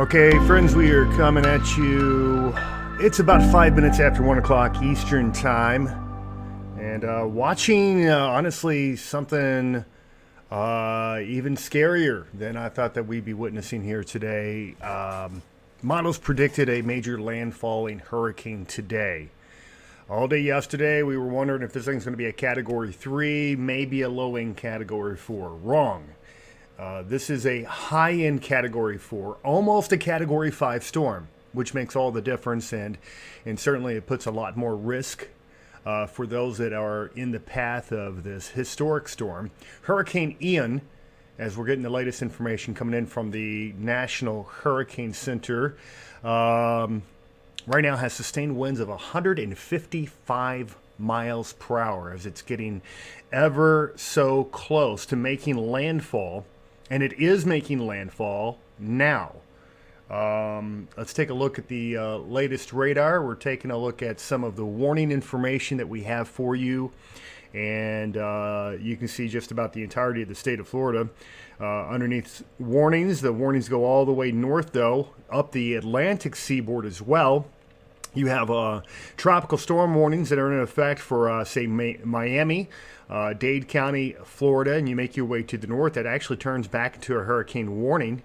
Okay, friends, we are coming at you. It's about 5 minutes after 1 o'clock Eastern time. And watching, honestly, something even scarier than I thought that we'd be witnessing here today. Models predicted a major landfalling hurricane today. All day yesterday, we were wondering if this thing's going to be a Category 3, maybe a low-end Category 4. Wrong. This is a high-end Category 4, almost a Category 5 storm, which makes all the difference, and certainly it puts a lot more risk for those that are in the path of this historic storm. Hurricane Ian, as we're getting the latest information coming in from the National Hurricane Center, right now has sustained winds of 155 miles per hour as it's getting ever so close to making landfall. And it is making landfall now. Let's take a look at the latest radar. We're taking a look at some of the warning information that we have for you. And you can see just about the entirety of the state of Florida. Underneath warnings, the warnings go all the way north, though, up the Atlantic seaboard as well. You have tropical storm warnings that are in effect for, say, Miami, Dade County, Florida, and you make your way to the north. That actually turns back into a hurricane warning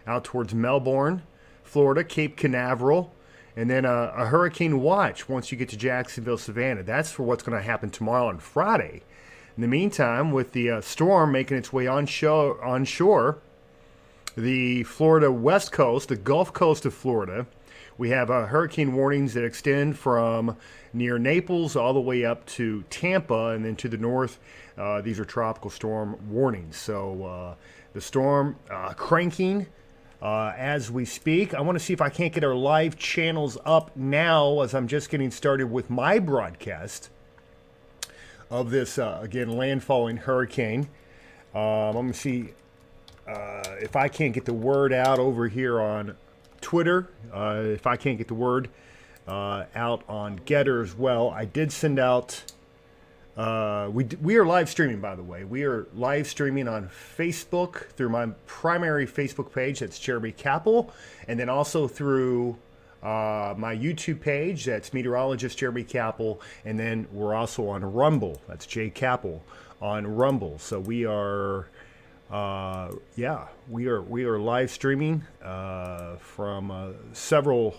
out towards Melbourne, Florida, Cape Canaveral, and then a hurricane watch once you get to Jacksonville, Savannah. That's for what's going to happen tomorrow and Friday. In the meantime, with the storm making its way onshore, the Florida west coast, the Gulf Coast of Florida, we have hurricane warnings that extend from near Naples all the way up to Tampa, and then to the north, these are tropical storm warnings. So the storm cranking as we speak. I want to see if I can't get our live channels up now as I'm just getting started with my broadcast of this, again, landfalling hurricane. I'm going to see if I can't get the word out over here on Twitter, if I can't get the word out on Getter as well. I did send out, we are live streaming, by the way. We are live streaming on Facebook through my primary Facebook page, that's Jeremy Capel, and then also through my YouTube page, that's Meteorologist Jeremy Capel, and then we're also on Rumble, that's Jay Capel on Rumble. So we are we are live streaming from several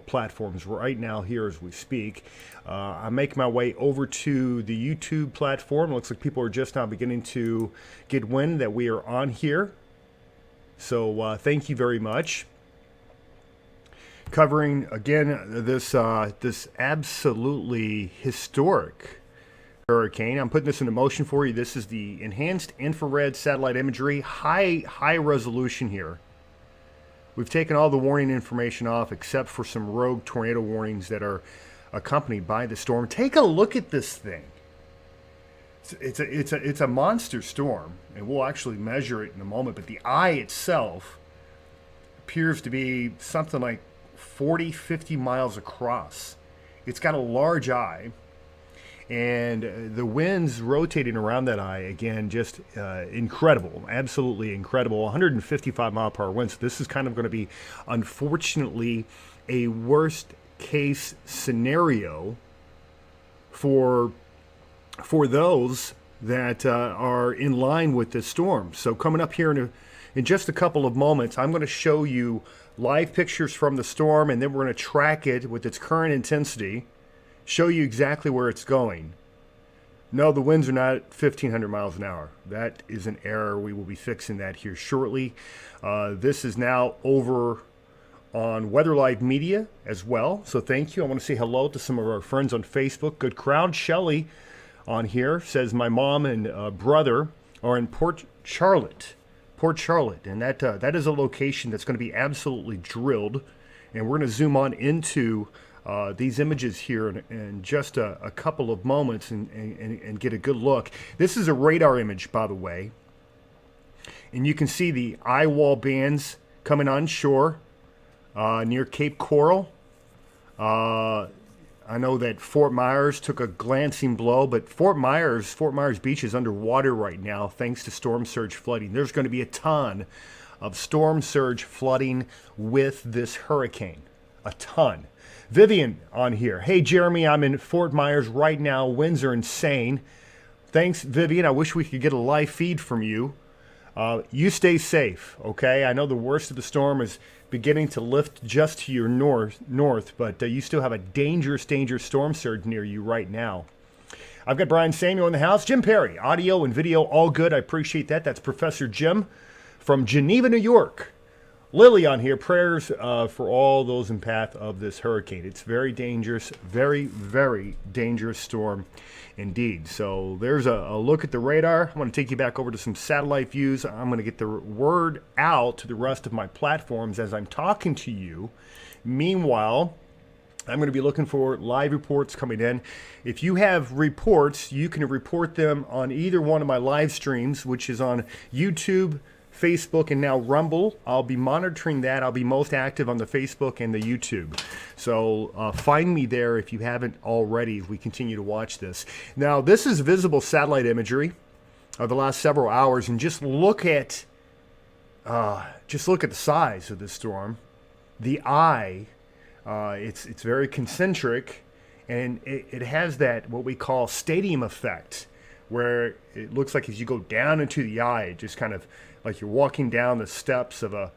platforms right now here as we speak. I'm making my way over to the YouTube platform. Looks like people are just now beginning to get wind that we are on here. So thank you very much. Covering again this absolutely historic hurricane. I'm putting this into motion for you. This is the enhanced infrared satellite imagery, high resolution here. We've taken all the warning information off except for some rogue tornado warnings that are accompanied by the storm. Take a look at this thing. It's a monster storm, and we'll actually measure it in a moment, but the eye itself appears to be something like 40-50 miles across. It's got a large eye. And the winds rotating around that eye, again, just incredible, absolutely incredible. 155 mile per hour winds. So this is kind of going to be, unfortunately, a worst case scenario for those that are in line with this storm. So coming up here in just a couple of moments, I'm going to show you live pictures from the storm, and then we're going to track it with its current intensity. Show you exactly where it's going. No, the winds are not 1,500 miles an hour. That is an error. We will be fixing that here shortly. This is now over on Weather Live Media as well. So thank you. I want to say hello to some of our friends on Facebook. Good crowd. Shelley on here says my mom and brother are in Port Charlotte. And that is a location that's going to be absolutely drilled. And we're going to zoom on into these images here in just a couple of moments and get a good look. This is a radar image, by the way. And you can see the Eyewall bands coming onshore near Cape Coral. I know that Fort Myers took a glancing blow, but Fort Myers Beach is underwater right now thanks to storm surge flooding. There's going to be a ton of storm surge flooding with this hurricane. A ton. Vivian on here. Hey, Jeremy, I'm in Fort Myers right now. Winds are insane. Thanks, Vivian. I wish we could get a live feed from you. You stay safe, okay? I know the worst of the storm is beginning to lift just to your north, but you still have a dangerous storm surge near you right now. I've got Brian Samuel in the house. Jim Perry, audio and video, all good. I appreciate that. That's Professor Jim from Geneva, New York. Lily on here. Prayers for all those in path of this hurricane. It's very dangerous, very, very dangerous storm indeed. So there's a look at the radar. I'm going to take you back over to some satellite views. I'm going to get the word out to the rest of my platforms as I'm talking to you. Meanwhile, I'm going to be looking for live reports coming in. If you have reports, you can report them on either one of my live streams, which is on YouTube, Facebook, and now Rumble. I'll be monitoring that. I'll be most active on the Facebook and the YouTube. So find me there if you haven't already as we continue to watch this. Now, this is visible satellite imagery of the last several hours, and just look at the size of this storm. The eye, it's very concentric, and it has that what we call stadium effect, where it looks like as you go down into the eye, it just kind of like you're walking down the steps of a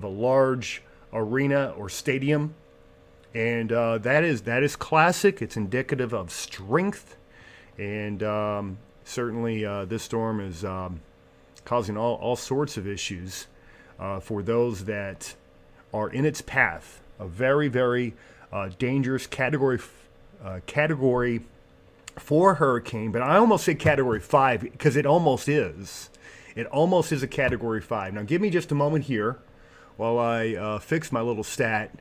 large arena or stadium, and that is classic. It's indicative of strength, and certainly this storm is causing all sorts of issues for those that are in its path. A very, very dangerous category 4 hurricane, but I almost say category 5 because it almost is. It almost is a category 5. Now, give me just a moment here while I fix my little stat.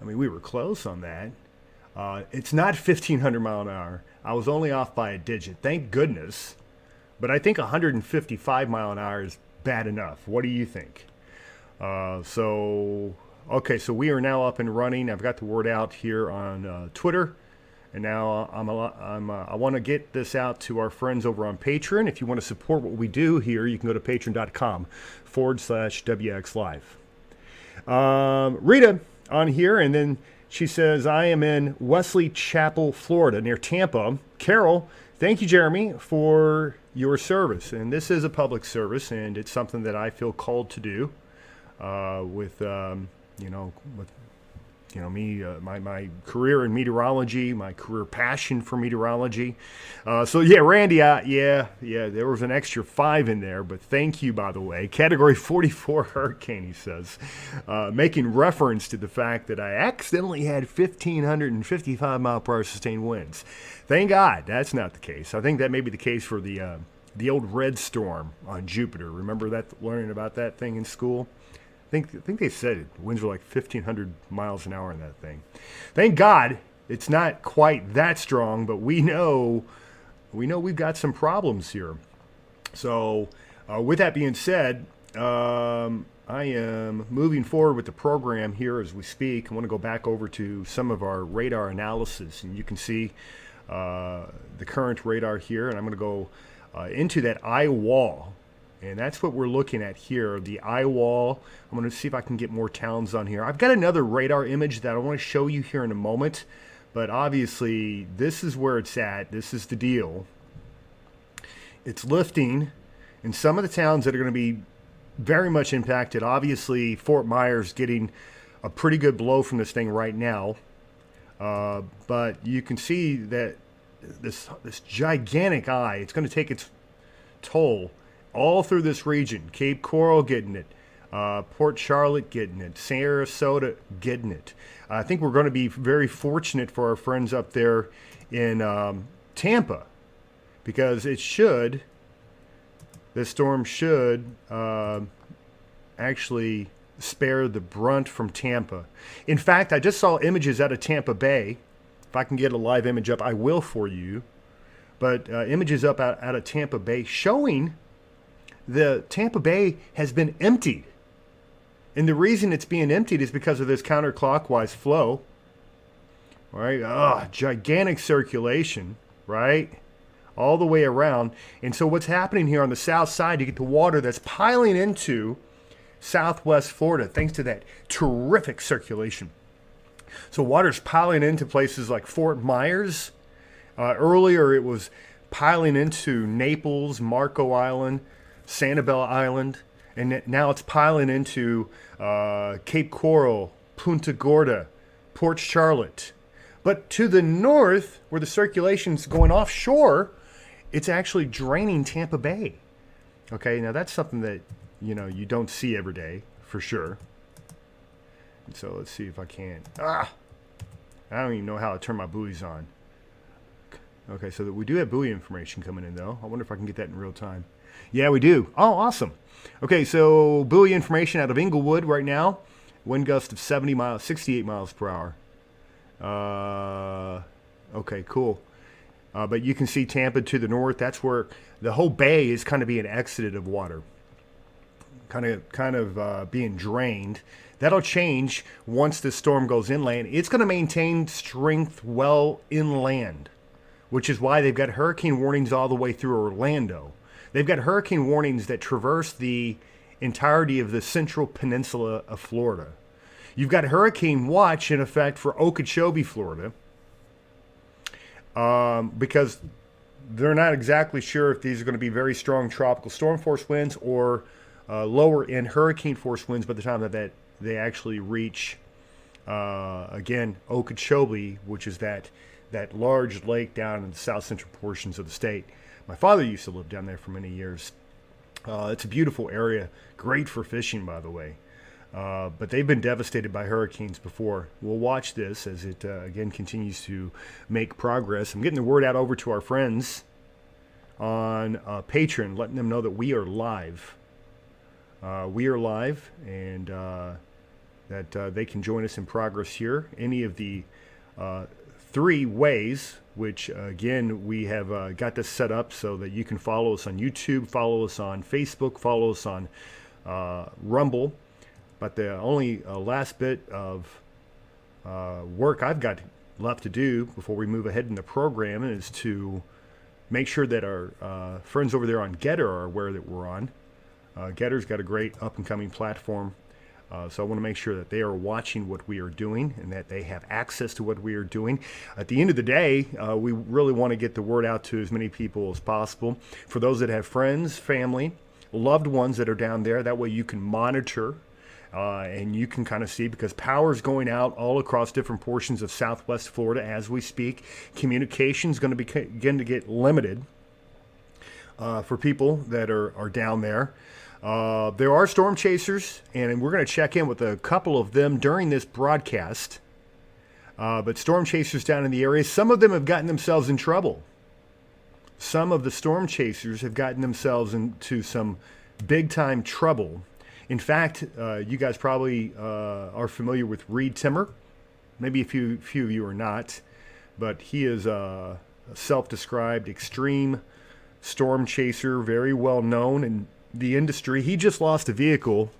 I mean, we were close on that. It's not 1,500 mile an hour. I was only off by a digit. Thank goodness. But I think 155 mile an hour is bad enough. What do you think? Okay, so we are now up and running. I've got the word out here on Twitter. And now I want to get this out to our friends over on Patreon. If you want to support what we do here, you can go to patreon.com/WX Live. Rita on here, and then she says, I am in Wesley Chapel, Florida, near Tampa. Carol, thank you, Jeremy, for your service. And this is a public service, and it's something that I feel called to do with me, my career in meteorology, my career passion for meteorology. So yeah, Randy, there was an extra 5 in there, but thank you, by the way. Category 44 hurricane, he says, making reference to the fact that I accidentally had 1,555 mile per hour sustained winds. Thank God that's not the case. I think that may be the case for the old red storm on Jupiter. Remember that, learning about that thing in school? I think they said winds were like 1,500 miles an hour in that thing. Thank God it's not quite that strong, but we know we've got some problems here. So with that being said, I am moving forward with the program here as we speak. I want to go back over to some of our radar analysis, and you can see the current radar here, and I'm going to go into that Eyewall. And that's what we're looking at here, the Eyewall. I'm going to see if I can get more towns on here. I've got another radar image that I want to show you here in a moment. But obviously, this is where it's at. This is the deal. It's lifting. And some of the towns that are going to be very much impacted, obviously, Fort Myers getting a pretty good blow from this thing right now. But you can see that this gigantic eye, it's going to take its toll all through this region. Cape Coral getting it, Port Charlotte getting it, Sarasota getting it. I think we're going to be very fortunate for our friends up there in Tampa, because this storm should actually spare the brunt from Tampa. In fact, I just saw images out of Tampa Bay. If I can get a live image up, I will for you. But images up out of Tampa Bay showing the Tampa Bay has been emptied. And the reason it's being emptied is because of this counterclockwise flow. All right, gigantic circulation, right? All the way around. And so what's happening here on the south side, you get the water that's piling into southwest Florida, thanks to that terrific circulation. So water's piling into places like Fort Myers. Earlier it was piling into Naples, Marco Island, Sanibel Island, and now it's piling into Cape Coral, Punta Gorda, Port Charlotte. But to the north, where the circulation's going offshore, it's actually draining Tampa Bay. Okay, now that's something that, you don't see every day, for sure. And so let's see if I can. I don't even know how to turn my buoys on. Okay, so that we do have buoy information coming in, though. I wonder if I can get that in real time. Yeah, we do. Oh, awesome. Okay, so buoy information out of Inglewood right now. Wind gust of 68 miles per hour. Okay, cool. But you can see Tampa to the north. That's where the whole bay is kind of being exited of water, kind of being drained. That'll change once the storm goes inland. It's going to maintain strength well inland, which is why they've got hurricane warnings all the way through Orlando. They've got hurricane warnings that traverse the entirety of the central peninsula of Florida. You've got hurricane watch in effect for Okeechobee, Florida, because they're not exactly sure if these are going to be very strong tropical storm force winds or lower end hurricane force winds by the time that they actually reach, again, Okeechobee, which is that large lake down in the south central portions of the state. My father used to live down there for many years. It's a beautiful area, great for fishing, by the way. But they've been devastated by hurricanes before. We'll watch this as it, again, continues to make progress. I'm getting the word out over to our friends on Patreon, letting them know that we are live. We are live, and that they can join us in progress here. Any of the 3 ways, which, again, we have got this set up so that you can follow us on YouTube, follow us on Facebook, follow us on Rumble. But the only last bit of work I've got left to do before we move ahead in the program is to make sure that our friends over there on Getter are aware that we're on. Getter's got a great up-and-coming platform, so I want to make sure that they are watching what we are doing and that they have access to what we are doing. At the end of the day, we really want to get the word out to as many people as possible. For those that have friends, family, loved ones that are down there, that way you can monitor and you can kind of see, because power is going out all across different portions of southwest Florida as we speak. Communication is going to begin to get limited for people that are down there. There are storm chasers, and we're going to check in with a couple of them during this broadcast. But storm chasers down in the area, some of them have gotten themselves in trouble. Some of the storm chasers have gotten themselves into some big-time trouble. In fact, you guys probably are familiar with Reed Timmer. Maybe a few of you are not, but he is a self-described extreme storm chaser, very well known in the industry. He just lost a vehicle,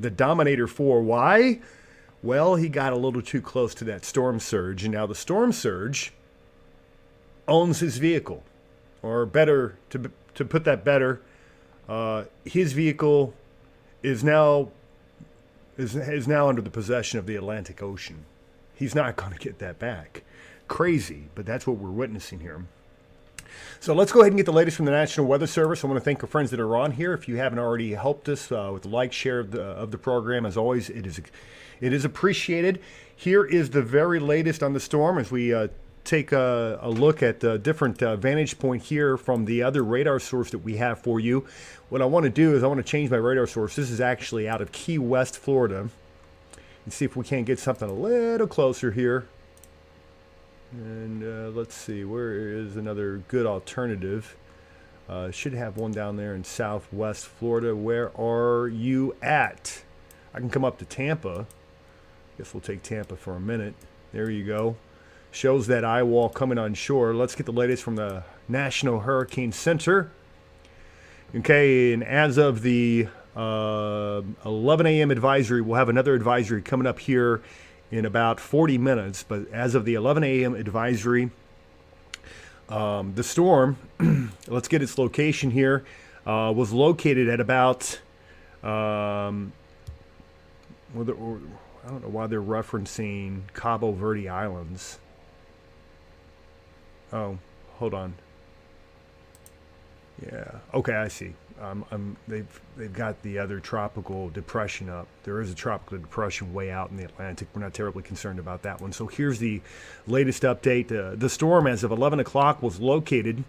the Dominator 4. Why? Well, he got a little too close to that storm surge, and now the storm surge owns his vehicle. Or better, to put that better, his vehicle is now under the possession of the Atlantic Ocean. He's not going to get that back. Crazy, but that's what we're witnessing here. So let's go ahead and get the latest from the National Weather Service. I want to thank our friends that are on here. If you haven't already helped us with the like, share of the program, as always, it is appreciated. Here is the very latest on the storm as we take a look at a different vantage point here from the other radar source that we have for you. What I want to do is I want to change my radar source. This is actually out of Key West, Florida. And see if we can't get something a little closer here. And let's see, where is another good alternative? Should have one down there in southwest Florida. Where are you at? I can come up to Tampa. Guess we'll take Tampa for a minute. There you go. Shows that Eyewall coming on shore. Let's get the latest from the National Hurricane Center. Okay, and as of the 11 a.m. advisory, we'll have another advisory coming up here in about 40 minutes. But as of the 11 a.m. advisory, the storm, let's get its location here, was located at about well, I don't know why they're referencing Cabo Verde Islands. Oh, hold on. Yeah. Okay, I see. They've got the other tropical depression up. There is a tropical depression way out in the Atlantic. We're not terribly concerned about that one. So here's the latest update. The storm, as of 11 o'clock, was located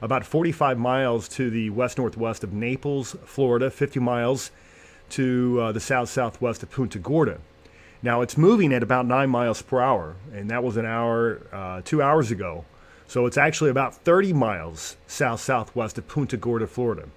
about 45 miles to the west-northwest of Naples, Florida, 50 miles to the south-southwest of Punta Gorda. Now, it's moving at about 9 miles per hour, and that was 2 hours ago. So it's actually about 30 miles south-southwest of Punta Gorda, Florida.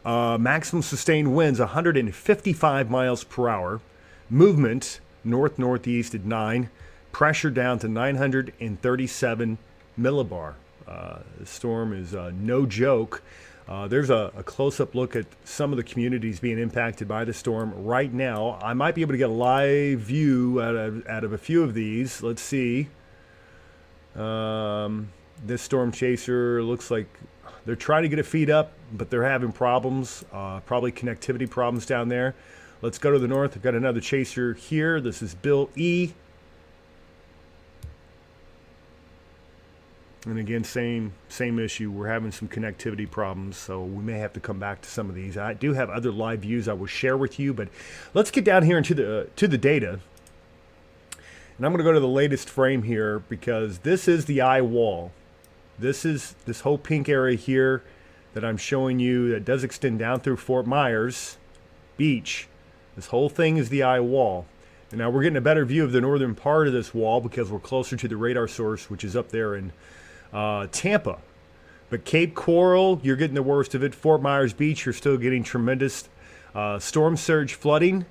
Maximum sustained winds 155 miles per hour. Movement north-northeast at 9. Pressure down to 937 millibar. The storm is no joke. There's a close-up look at some of the communities being impacted by the storm right now. I might be able to get a live view out of a few of these. Let's see. This storm chaser looks like they're trying to get a feed up, but they're having problems, probably connectivity problems down there. Let's go to the north. I've got another chaser here. This is Bill E. And again, same issue. We're having some connectivity problems, so we may have to come back to some of these. I do have other live views I will share with you, but let's get down here into the data. And I'm going to go to the latest frame here because this is the Eyewall. This is this whole pink area here that I'm showing you that does extend down through Fort Myers Beach. This whole thing is the Eyewall. And now we're getting a better view of the northern part of this wall because we're closer to the radar source, which is up there in Tampa. But Cape Coral, you're getting the worst of it. Fort Myers Beach, you're still getting tremendous storm surge flooding.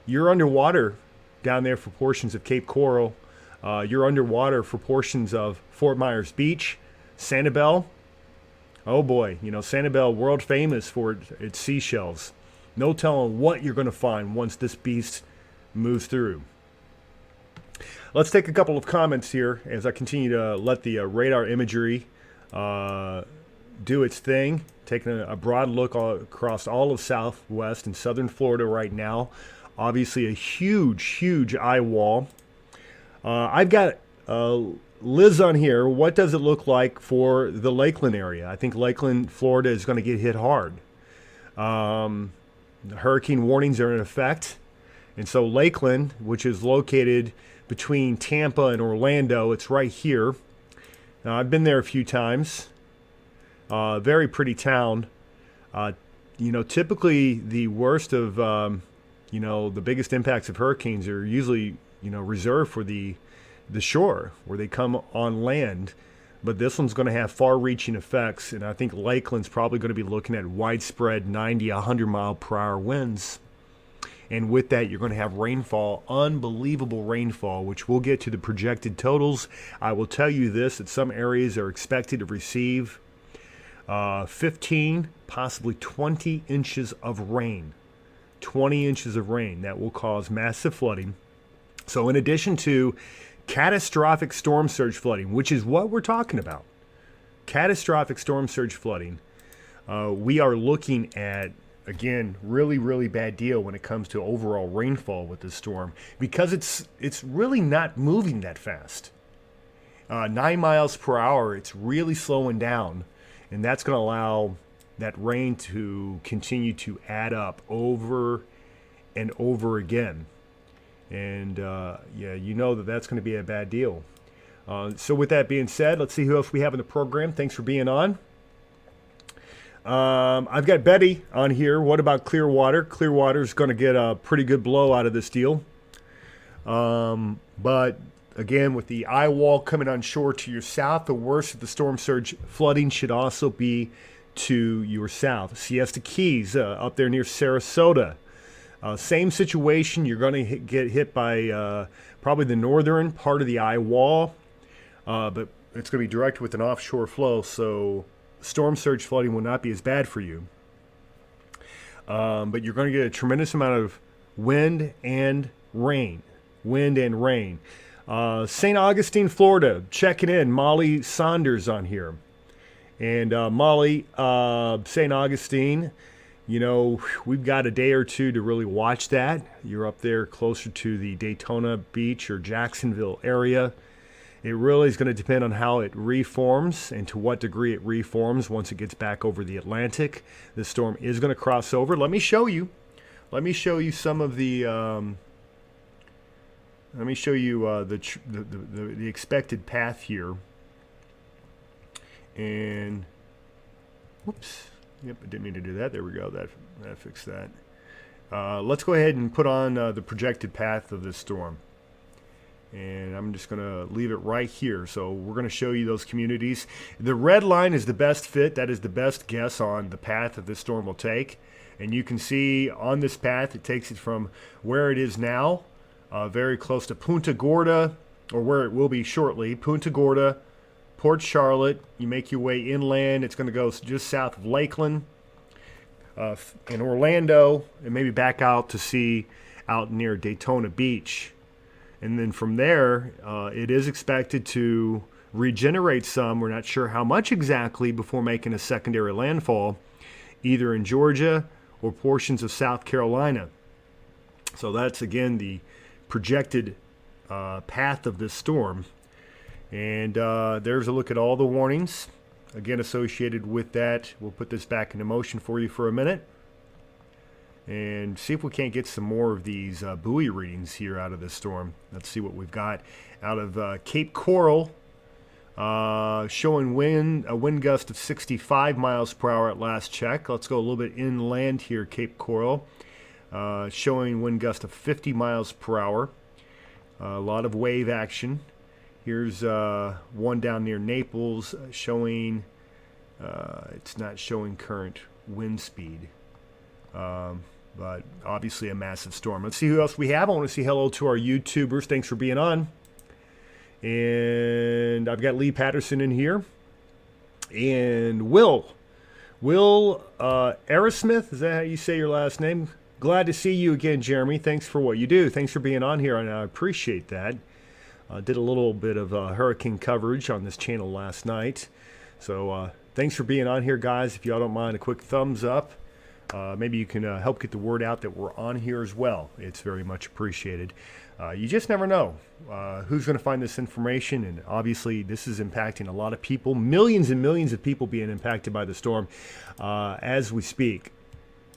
You're underwater down there for portions of Cape Coral. You're underwater for portions of Fort Myers Beach. Sanibel, oh boy, you know, Sanibel, world famous for its seashells. No telling what you're going to find once this beast moves through. Let's take a couple of comments here as I continue to let the radar imagery do its thing. Taking a broad look across all of southwest and southern Florida right now. Obviously a huge eye wall. I've got Liz on here. What does it look like for the Lakeland area? I think Lakeland, Florida is going to get hit hard. The hurricane warnings are in effect. And so Lakeland, which is located between Tampa and Orlando, it's right here. Now, I've been there a few times. Very pretty town. You know, typically the worst of, you know, the biggest impacts of hurricanes are usually, you know, reserved for the shore where they come on land. But this one's going to have far-reaching effects, and I think Lakeland's probably going to be looking at widespread 90, 100 mile per hour winds. And with that, you're going to have rainfall, unbelievable rainfall, which we'll get to the projected totals. I will tell you this, that some areas are expected to receive 15, possibly 20 inches of rain. 20 inches of rain. That will cause massive flooding. So in addition to catastrophic storm surge flooding, which is what we're talking about, catastrophic storm surge flooding, we are looking at, again, really bad deal when it comes to overall rainfall with this storm because it's really not moving that fast. 9 miles per hour, it's really slowing down, and that's going to allow that rain to continue to add up over and over again. And yeah, you know that's going to be a bad deal. So with that being said, let's see who else we have in the program. Thanks for being on. I've got Betty on here. What about Clearwater? Clearwater's going to get a pretty good blow out of this deal. But again, with the eye wall coming on shore to your south, the worst of the storm surge flooding should also be to your south. Siesta Keys, up there near Sarasota. Same situation. You're going to get hit by probably the northern part of the eye wall, but it's going to be direct with an offshore flow, so storm surge flooding will not be as bad for you. But you're going to get a tremendous amount of wind and rain. St. Augustine, Florida, checking in. Molly Saunders on here. And Molly, St. Augustine, You know, we've got a day or two to really watch that. You're up there closer to the Daytona Beach or Jacksonville area. It really is going to depend on how it reforms and to what degree it reforms once it gets back over the Atlantic. This storm is going to cross over. Let me show you. Let me show you some of the. Let me show you the expected path here. And whoops. Yep, I didn't mean to do that. There we go. That fixed that. Let's go ahead and put on the projected path of this storm. And I'm just going to leave it right here. So we're going to show you those communities. The red line is the best fit. That is the best guess on the path that this storm will take. And you can see on this path, it takes it from where it is now, very close to Punta Gorda, or where it will be shortly, Punta Gorda, Port Charlotte. You make your way inland. It's going to go just south of Lakeland, in Orlando, and maybe back out to sea out near Daytona Beach. And then from there, it is expected to regenerate some. We're not sure how much exactly before making a secondary landfall, either in Georgia or portions of South Carolina. So that's, again, the projected path of this storm. And there's a look at all the warnings, again, associated with that. We'll put this back into motion for you for a minute and see if we can't get some more of these buoy readings here out of this storm. Let's see what we've got out of Cape Coral, showing a wind gust of 65 miles per hour at last check. Let's go a little bit inland here, Cape Coral, showing wind gust of 50 miles per hour. A lot of wave action. Here's one down near Naples showing, it's not showing current wind speed. But obviously a massive storm. Let's see who else we have. I want to say hello to our YouTubers. Thanks for being on. And I've got Lee Patterson in here. And Will Aerosmith, is that how you say your last name? Glad to see you again, Jeremy. Thanks for what you do. Thanks for being on here, and I appreciate that. Did a little bit of hurricane coverage on this channel last night. So thanks for being on here, guys. If y'all don't mind a quick thumbs up. Maybe you can help get the word out that we're on here as well. It's very much appreciated. You just never know who's going to find this information, and obviously this is impacting a lot of people, millions and millions of people being impacted by the storm as we speak.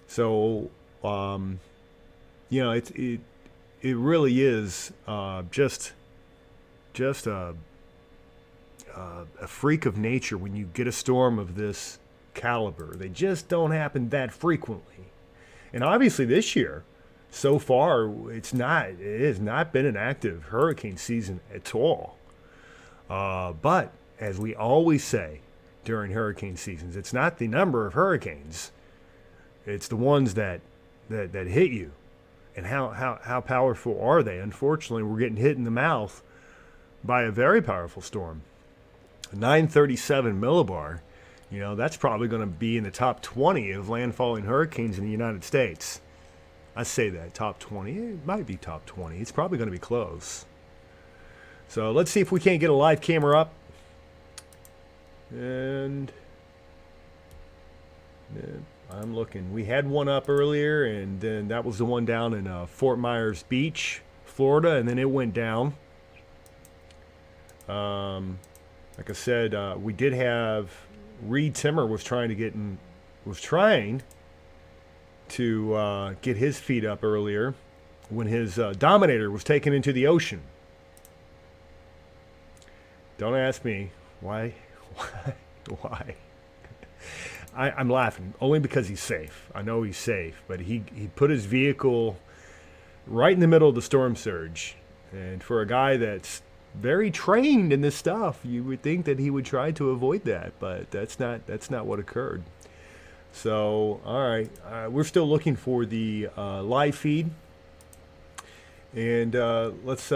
So, you know, it really is just a freak of nature when you get a storm of this caliber. They just don't happen that frequently. And obviously this year, so far, it has not been an active hurricane season at all. But as we always say during hurricane seasons, it's not the number of hurricanes, it's the ones that hit you. And how powerful are they? Unfortunately, we're getting hit in the mouth by a very powerful storm. 937 millibar. You know, that's probably going to be in the top 20 of landfalling hurricanes in the United States. I say that, top 20. It might be top 20. It's probably going to be close. So let's see if we can't get a live camera up. And I'm looking. We had one up earlier, and then that was the one down in Fort Myers Beach, Florida, and then it went down. Like I said, we did have Reed Timmer was trying to get his feet up earlier when his Dominator was taken into the ocean. Don't ask me why. I'm laughing only because he's safe. I know he's safe, but he put his vehicle right in the middle of the storm surge, and for a guy that's very trained in this stuff, you would think that he would try to avoid that, but that's not what occurred. So, all right, we're still looking for the live feed, and let's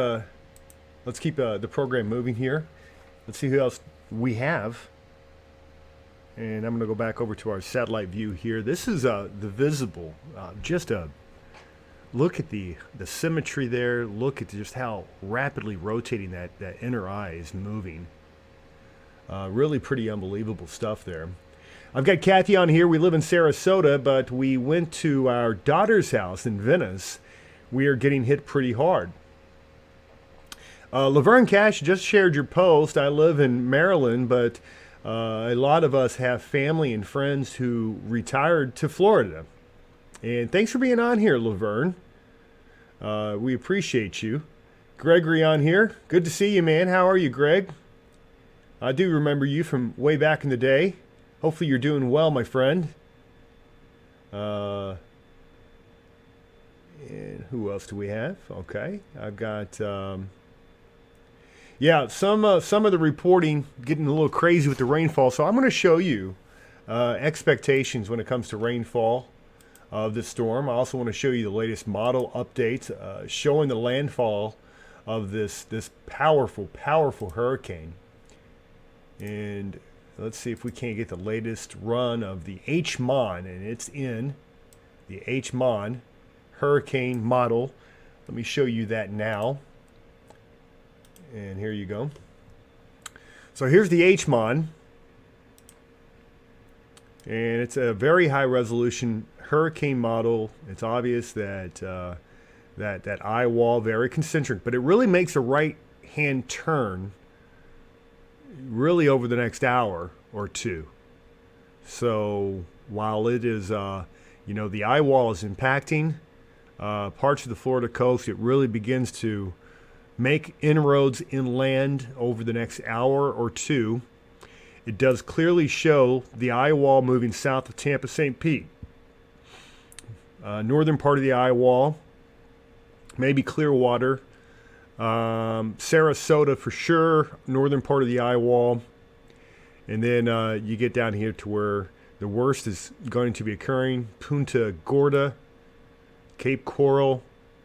keep the program moving here. Let's see who else we have, and I'm going to go back over to our satellite view here. This is the visible, just a look at the symmetry there. Look at just how rapidly rotating that inner eye is moving. Really pretty unbelievable stuff there. I've got Kathy on here. We live in Sarasota, but we went to our daughter's house in Venice. We are getting hit pretty hard. Laverne Cash just shared your post. I live in Maryland, but a lot of us have family and friends who retired to Florida. And thanks for being on here, Laverne. We appreciate you. Gregory on here. Good to see you, man. How are you, Greg? I do remember you from way back in the day. Hopefully you're doing well, my friend. And who else do we have? Okay, I've got... yeah, some of the reporting getting a little crazy with the rainfall. So I'm going to show you expectations when it comes to rainfall of this storm. I also want to show you the latest model updates showing the landfall of this powerful hurricane. And let's see if we can't get the latest run of the HMON, and it's in the HMON hurricane model. Let me show you that now. And here you go. So here's the HMON. And it's a very high resolution hurricane model. It's obvious that that Eyewall, very concentric, but it really makes a right hand turn really over the next hour or two. So while it is the Eyewall is impacting parts of the Florida coast, it really begins to make inroads inland over the next hour or two. It does clearly show the Eyewall moving south of Tampa St. Pete. Northern part of the Eyewall, maybe Clearwater, Sarasota for sure, northern part of the Eyewall. And then you get down here to where the worst is going to be occurring: Punta Gorda, Cape Coral,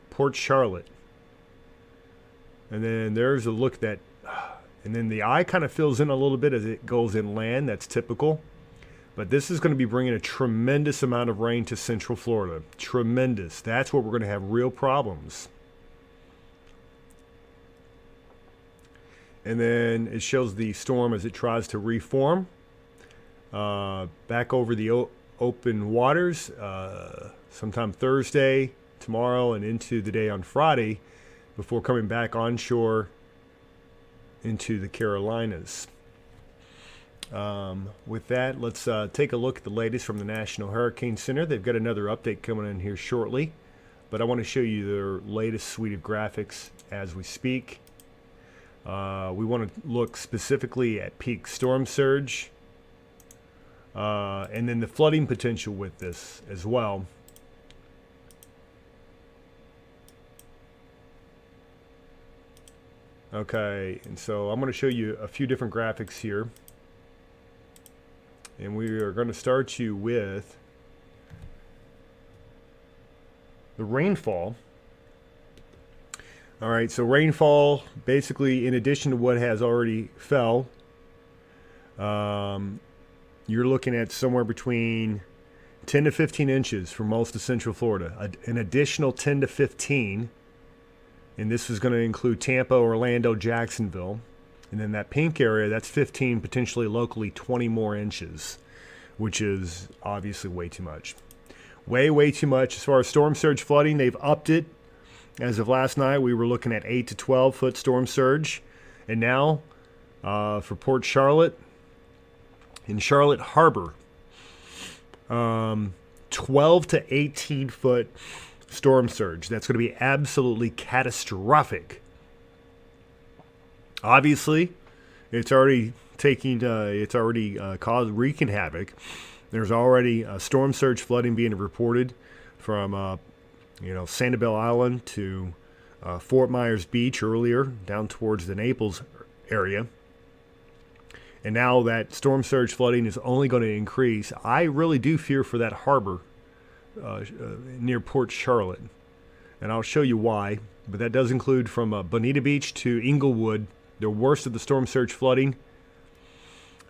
Port Charlotte. And then there's a look that, and then the eye kind of fills in a little bit as it goes inland. That's typical. But this is going to be bringing a tremendous amount of rain to Central Florida. Tremendous. That's where we're going to have real problems. And then it shows the storm as it tries to reform back over the open waters sometime Thursday, tomorrow, and into the day on Friday, before coming back onshore into the Carolinas. With that, let's take a look at the latest from the National Hurricane Center. They've got another update coming in here shortly, but I want to show you their latest suite of graphics as we speak. We want to look specifically at peak storm surge and then the flooding potential with this as well. Okay, and so I'm going to show you a few different graphics here. And we are going to start you with the rainfall. All right, so rainfall, basically, in addition to what has already fell, you're looking at somewhere between 10 to 15 inches for most of Central Florida. An additional 10 to 15. And this is going to include Tampa, Orlando, Jacksonville. And then that pink area, that's 15, potentially locally 20 more inches, which is obviously way too much. Way too much. As far as storm surge flooding, they've upped it. As of last night, we were looking at 8 to 12 foot storm surge. And now, for Port Charlotte, in Charlotte Harbor, 12 to 18 foot storm surge. That's going to be absolutely catastrophic. Obviously, it's already wreaking havoc. There's already storm surge flooding being reported from Sanibel Island to Fort Myers Beach earlier, down towards the Naples area. And now that storm surge flooding is only going to increase. I really do fear for that harbor near Port Charlotte. And I'll show you why. But that does include from Bonita Beach to Inglewood, the worst of the storm surge flooding.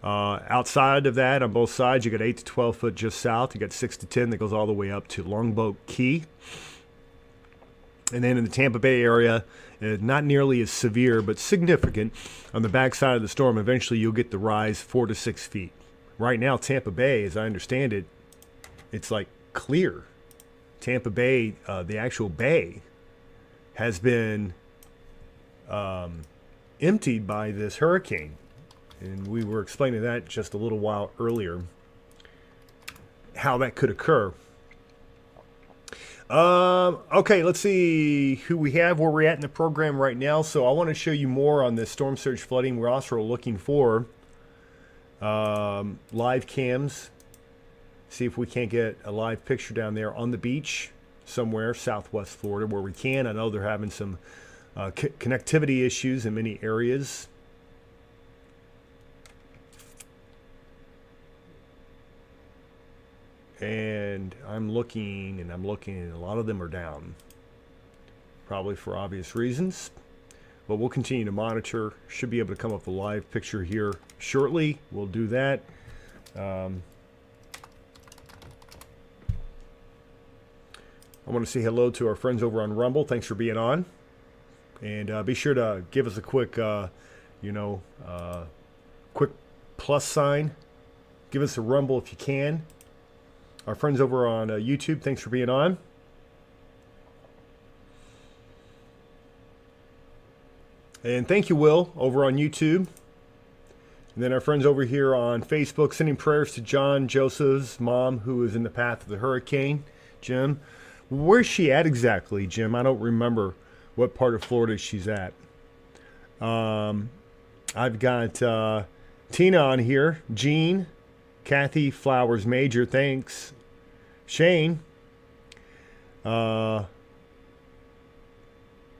Outside of that, on both sides, you got 8 to 12 foot just south. You got 6 to 10 that goes all the way up to Longboat Key. And then in the Tampa Bay area, not nearly as severe, but significant. On the backside of the storm, eventually you'll get the rise 4 to 6 feet. right now, Tampa Bay, as I understand it, it's like clear. Tampa Bay, the actual bay, has been emptied by this hurricane. And we were explaining that just a little while earlier, how that could occur. Okay, let's see who we have, where we're at in the program right now. So I want to show you more on this storm surge flooding. We're also looking for live cams. See if we can't get a live picture down there on the beach somewhere, southwest Florida, where we can. I know they're having some connectivity issues in many areas. And I'm looking, and a lot of them are down. Probably for obvious reasons. But we'll continue to monitor. Should be able to come up with a live picture here shortly. We'll do that. I want to say hello to our friends over on Rumble. Thanks for being on. And be sure to give us a quick, quick plus sign. Give us a rumble if you can. Our friends over on YouTube, thanks for being on. And thank you, Will, over on YouTube. And then our friends over here on Facebook, sending prayers to John Joseph's mom, who is in the path of the hurricane. Jim, where's she at exactly, Jim? I don't remember what part of Florida she's at. I've got Tina on here, Jean, Kathy Flowers Major, thanks. Shane,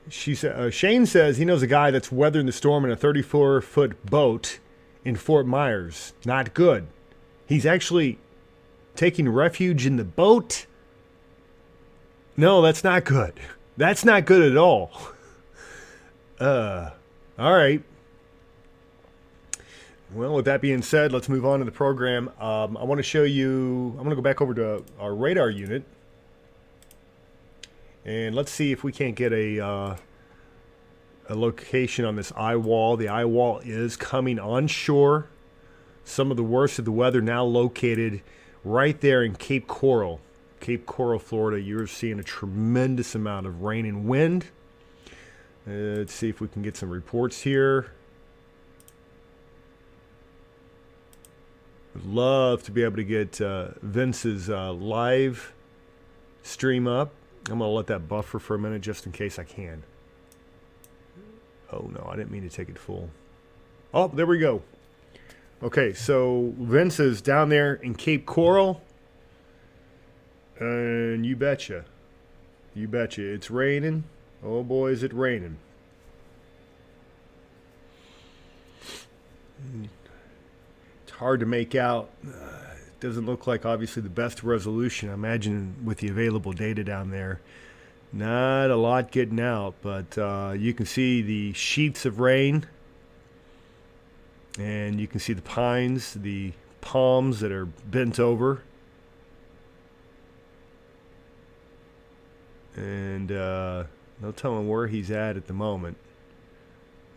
Shane says he knows a guy that's weathering the storm in a 34-foot boat in Fort Myers. Not good. He's actually taking refuge in the boat. No, that's not good. That's not good at all. All right. Well, with that being said, let's move on to the program. I want to show you, I'm going to go back over to our radar unit. And let's see if we can't get a location on this Eyewall. The Eyewall is coming onshore. Some of the worst of the weather now located right there in Cape Coral. Cape Coral, Florida. You're seeing a tremendous amount of rain and wind. Let's see if we can get some reports here. Would love to be able to get Vince's live stream up. I'm going to let that buffer for a minute just in case I can. Oh, no, I didn't mean to take it full. Oh, there we go. Okay, so Vince is down there in Cape Coral. And you betcha. You betcha. It's raining. Oh, boy, is it raining. It's hard to make out. It doesn't look like, obviously, the best resolution. I imagine with the available data down there. Not a lot getting out, but you can see the sheets of rain. And you can see the pines, the palms that are bent over. And no telling where he's at the moment.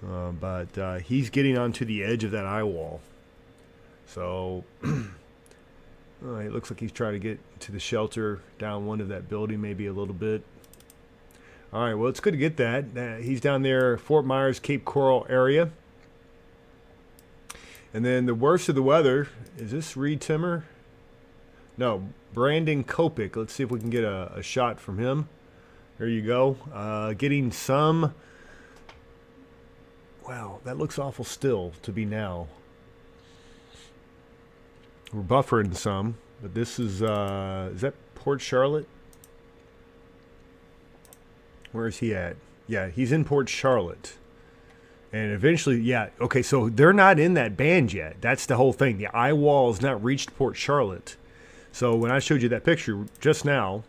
But he's getting onto the edge of that eye wall. So it looks like he's trying to get to the shelter down one of that building, maybe a little bit. All right, well, it's good to get that. He's down there, Fort Myers, Cape Coral area. And then the worst of the weather, is this Reed Timmer? No, Brandon Kopic. Let's see if we can get a shot from him. There you go. Getting some, wow, that looks awful still to be now. We're buffering some, but this is that Port Charlotte? Where is he at? Yeah, he's in Port Charlotte. And eventually, yeah, okay, so they're not in that band yet. That's the whole thing. The eye wall has not reached Port Charlotte. So when I showed you that picture just now,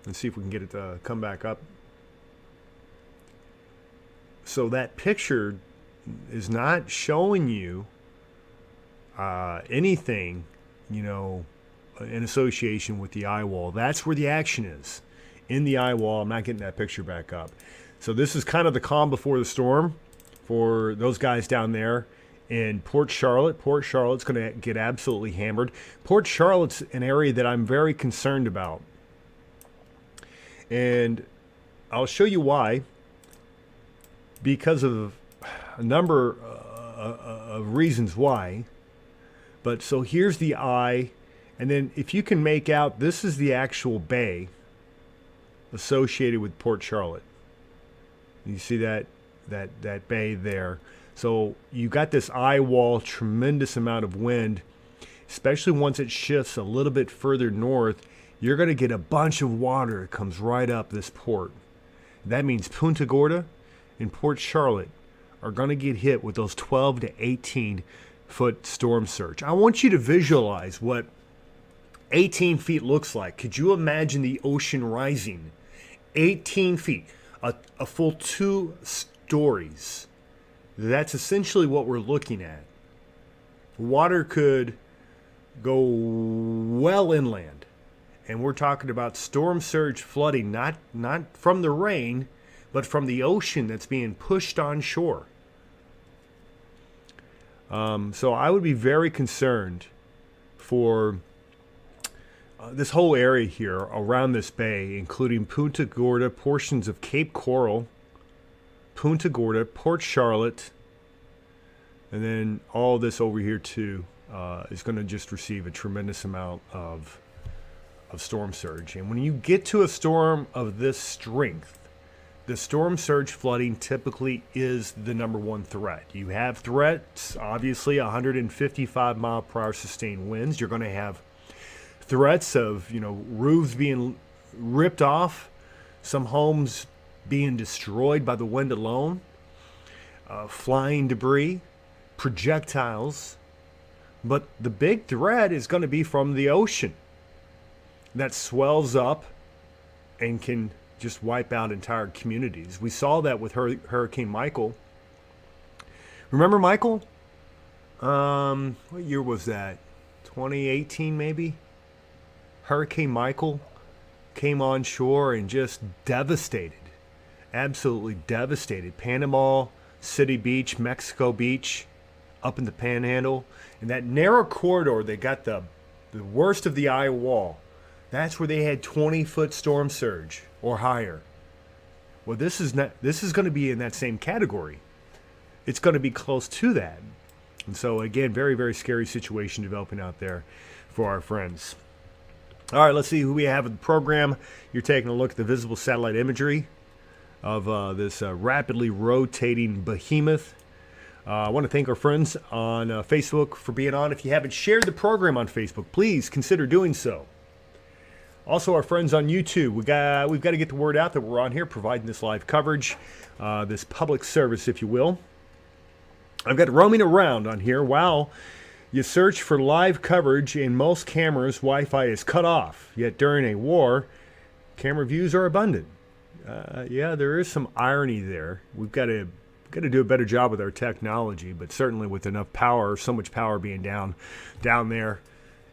let's see if we can get it to come back up. So that picture is not showing you anything, you know, in association with the eye wall. That's where the action is. In the eye wall. I'm not getting that picture back up. So this is kind of the calm before the storm for those guys down there in Port Charlotte. Port Charlotte's going to get absolutely hammered. Port Charlotte's an area that I'm very concerned about. And I'll show you why. Because of a number of reasons why. But so here's the eye. And then if you can make out, this is the actual bay associated with Port Charlotte. You see that bay there. So you got this Eyewall, tremendous amount of wind, especially once it shifts a little bit further north. You're going to get a bunch of water that comes right up this port. That means Punta Gorda and Port Charlotte are going to get hit with those 12 to 18 foot storm surge. I want you to visualize what 18 feet looks like. Could you imagine the ocean rising 18 feet, a full 2 stories? That's essentially what we're looking at. Water could go well inland. And we're talking about storm surge flooding, not from the rain, but from the ocean that's being pushed on shore. So I would be very concerned for this whole area here around this bay, including Punta Gorda, portions of Cape Coral, Punta Gorda, Port Charlotte, and then all this over here too is going to just receive a tremendous amount of storm surge. And when you get to a storm of this strength, the storm surge flooding typically is the number one threat. You have threats, obviously 155 mile per hour sustained winds. You're going to have threats of, roofs being ripped off, some homes being destroyed by the wind alone, flying debris, projectiles. But the big threat is going to be from the ocean that swells up and can just wipe out entire communities. We saw that with Hurricane Michael. Remember Michael? What year was that? 2018 maybe? Hurricane Michael came on shore and just devastated. Absolutely devastated. Panama City Beach, Mexico Beach, up in the Panhandle. And that narrow corridor, they got the worst of the Eyewall. That's where they had 20-foot storm surge or higher. Well, this is going to be in that same category. It's going to be close to that. And so, again, very, very scary situation developing out there for our friends. All right, let's see who we have in the program. You're taking a look at the visible satellite imagery of this rapidly rotating behemoth. I want to thank our friends on Facebook for being on. If you haven't shared the program on Facebook, please consider doing so. Also, our friends on YouTube, we've got to get the word out that we're on here providing this live coverage, this public service, if you will. I've got roaming around on here. While you search for live coverage in most cameras, Wi-Fi is cut off. Yet during a war, camera views are abundant. Yeah, there is some irony there. We've got to do a better job with our technology, but certainly with enough power, so much power being down there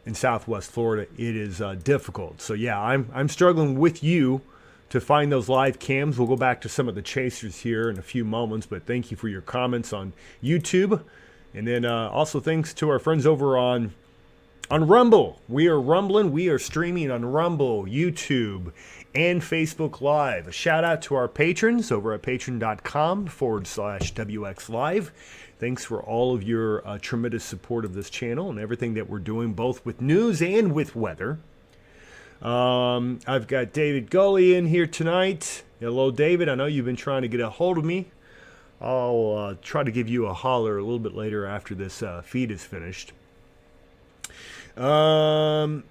in Southwest Florida, it is difficult. So yeah, I'm struggling with you to find those live cams. We'll go back to some of the chasers here in a few moments, but thank you for your comments on YouTube. And then also thanks to our friends over on Rumble. We are rumbling. We are streaming on Rumble, YouTube, and Facebook Live. A shout out to our patrons over at patreon.com/WX Live. Thanks for all of your tremendous support of this channel and everything that we're doing, both with news and with weather. I've got David Gully in here tonight. Hello, David. I know you've been trying to get a hold of me. I'll try to give you a holler a little bit later after this feed is finished. Okay.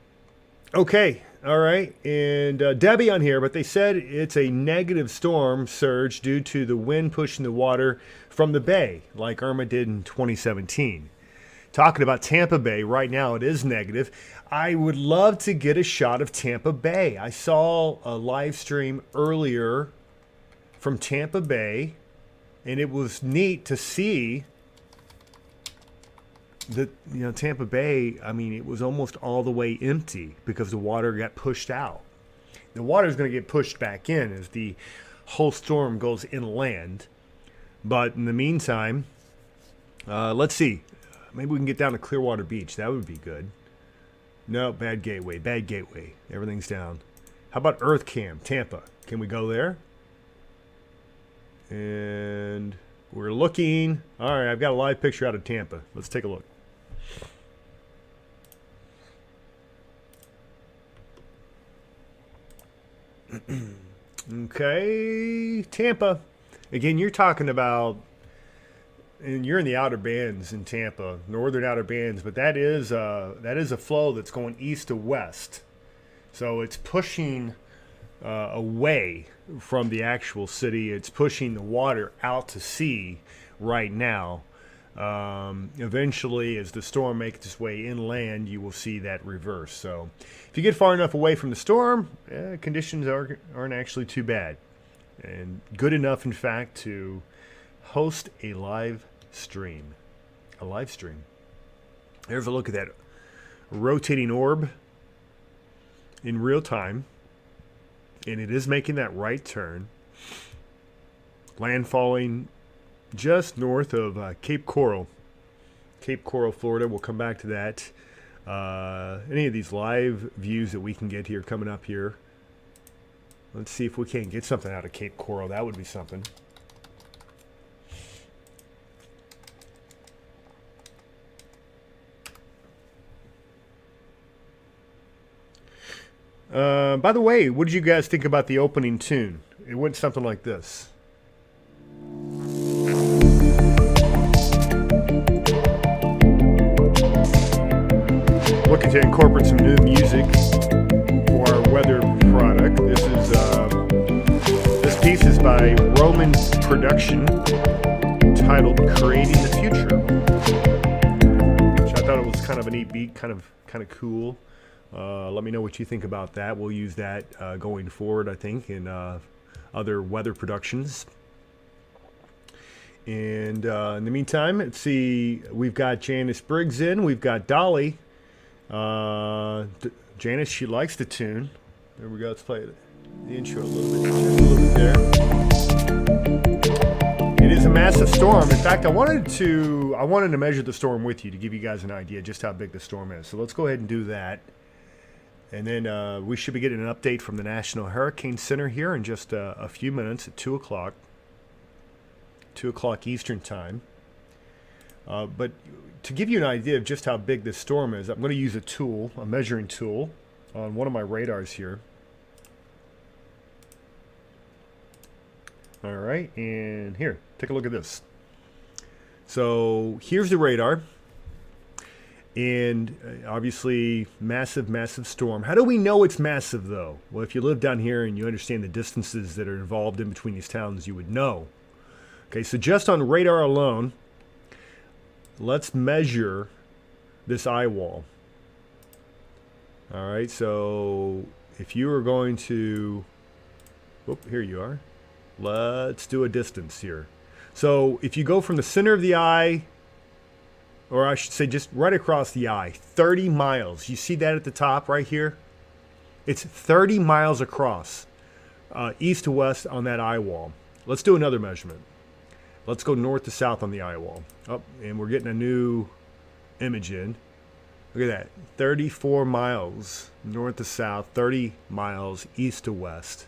All right. And Debbie on here, but they said it's a negative storm surge due to the wind pushing the water from the bay, like Irma did in 2017. Talking about Tampa Bay, right now it is negative. I would love to get a shot of Tampa Bay. I saw a live stream earlier from Tampa Bay, and it was neat to see that, Tampa Bay, I mean, it was almost all the way empty because the water got pushed out. The water is going to get pushed back in as the whole storm goes inland. But in the meantime, Let's see. Maybe we can get down to Clearwater Beach. That would be good. No, bad gateway. Bad gateway. Everything's down. How about Earth Cam, Tampa? Can we go there? And we're looking. All right, I've got a live picture out of Tampa. Let's take a look. Okay, Tampa. Again, you're talking about, and you're in the outer bands in Tampa, northern outer bands, but that is a flow that's going east to west. So it's pushing away from the actual city. It's pushing the water out to sea right now. Eventually, as the storm makes its way inland, you will see that reverse. So if you get far enough away from the storm, conditions aren't actually too bad. And good enough, in fact, to host a live stream. A live stream. There's a look at that rotating orb in real time. And it is making that right turn. Landfalling just north of Cape Coral. Cape Coral, Florida. We'll come back to that. Any of these live views that we can get here coming up here. Let's see if we can't get something out of Cape Coral. That would be something. By the way, what did you guys think about the opening tune? It went something like this. Looking to incorporate some new music for our weather product. This piece is by Roman Production, titled "Creating the Future," which I thought it was kind of a neat beat, kind of cool. Let me know what you think about that. We'll use that going forward, I think, in other weather productions. And in the meantime, let's see. We've got Janice Briggs in. We've got Dolly. Janice, she likes the tune. There we go. Let's play the intro a little bit. Just a little bit there. It is a massive storm. In fact, I wanted to measure the storm with you to give you guys an idea just how big the storm is. So let's go ahead and do that. And then we should be getting an update from the National Hurricane Center here in just a few minutes at 2 o'clock. 2 o'clock Eastern Time. But to give you an idea of just how big this storm is, I'm going to use a tool, a measuring tool, on one of my radars here. All right, and here, take a look at this. So here's the radar. And obviously, massive, massive storm. How do we know it's massive, though? Well, if you live down here and you understand the distances that are involved in between these towns, you would know. Okay, so just on radar alone, let's measure this Eyewall. All right, so if you are going to, whoop, here you are. Let's do a distance here. So if you go from the center of the eye, or I should say just right across the eye, 30 miles. You see that at the top right here? It's 30 miles across, east to west on that Eyewall. Let's do another measurement. Let's go north to south on the Eyewall. Oh, and we're getting a new image in. Look at that. 34 miles north to south, 30 miles east to west.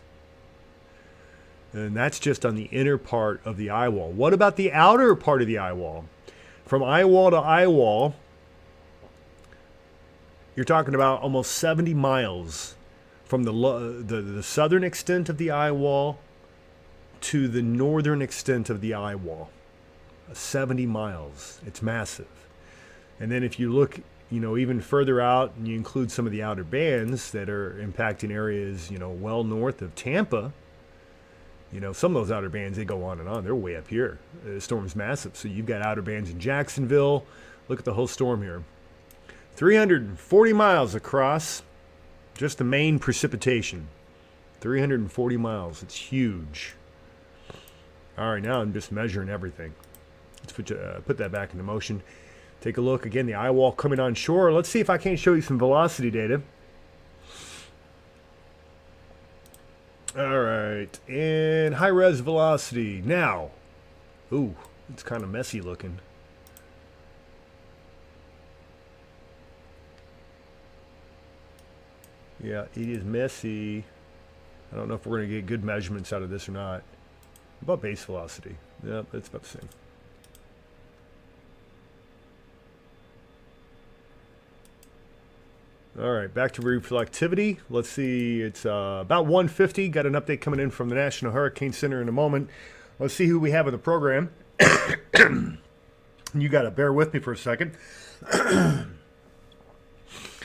And that's just on the inner part of the Eyewall. What about the outer part of the Eyewall? From Eyewall to Eyewall, you're talking about almost 70 miles from the southern extent of the Eyewall to the northern extent of the Eyewall. 70 miles. It's massive. And then if you look, even further out and you include some of the outer bands that are impacting areas, well north of Tampa, some of those outer bands, they go on and on. They're way up here. The storm's massive. So you've got outer bands in Jacksonville. Look at the whole storm here. 340 miles across just the main precipitation. 340 miles. It's huge. All right, now I'm just measuring everything. Let's put that back into motion. Take a look. Again, the Eyewall coming on shore. Let's see if I can't show you some velocity data. All right, and high-res velocity. Now, ooh, it's kind of messy looking. Yeah, it is messy. I don't know if we're going to get good measurements out of this or not. About base velocity. Yep, it's about the same. All right, back to reflectivity. Let's see, it's about 150. Got an update coming in from the National Hurricane Center in a moment. Let's see who we have in the program. You got to bear with me for a second.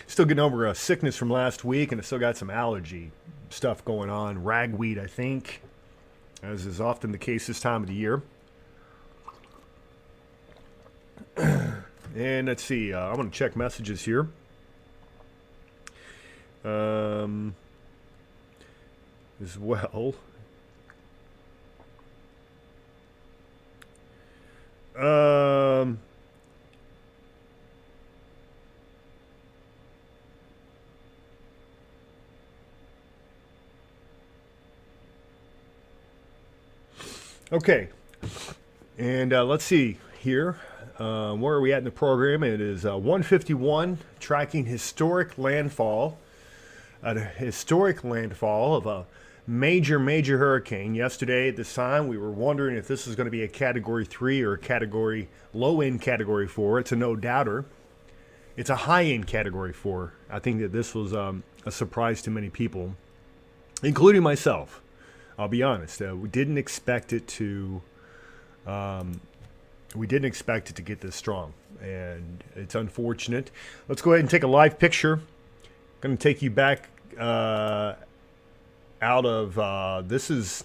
Still getting over a sickness from last week, and I still got some allergy stuff going on. Ragweed, I think, as is often the case this time of the year. And let's see, I'm going to check messages here. As well. Okay, and let's see here. Where are we at in the program? It is 151, tracking historic landfall. A historic landfall of a major hurricane. Yesterday at this time, we were wondering if this is going to be a Category 3 or a category low-end Category 4. It's a no-doubter. It's a high-end Category 4. I think that this was a surprise to many people, including myself. I'll be honest. We didn't expect it to. We didn't expect it to get this strong, and it's unfortunate. Let's go ahead and take a live picture. I'm going to take you back out of this is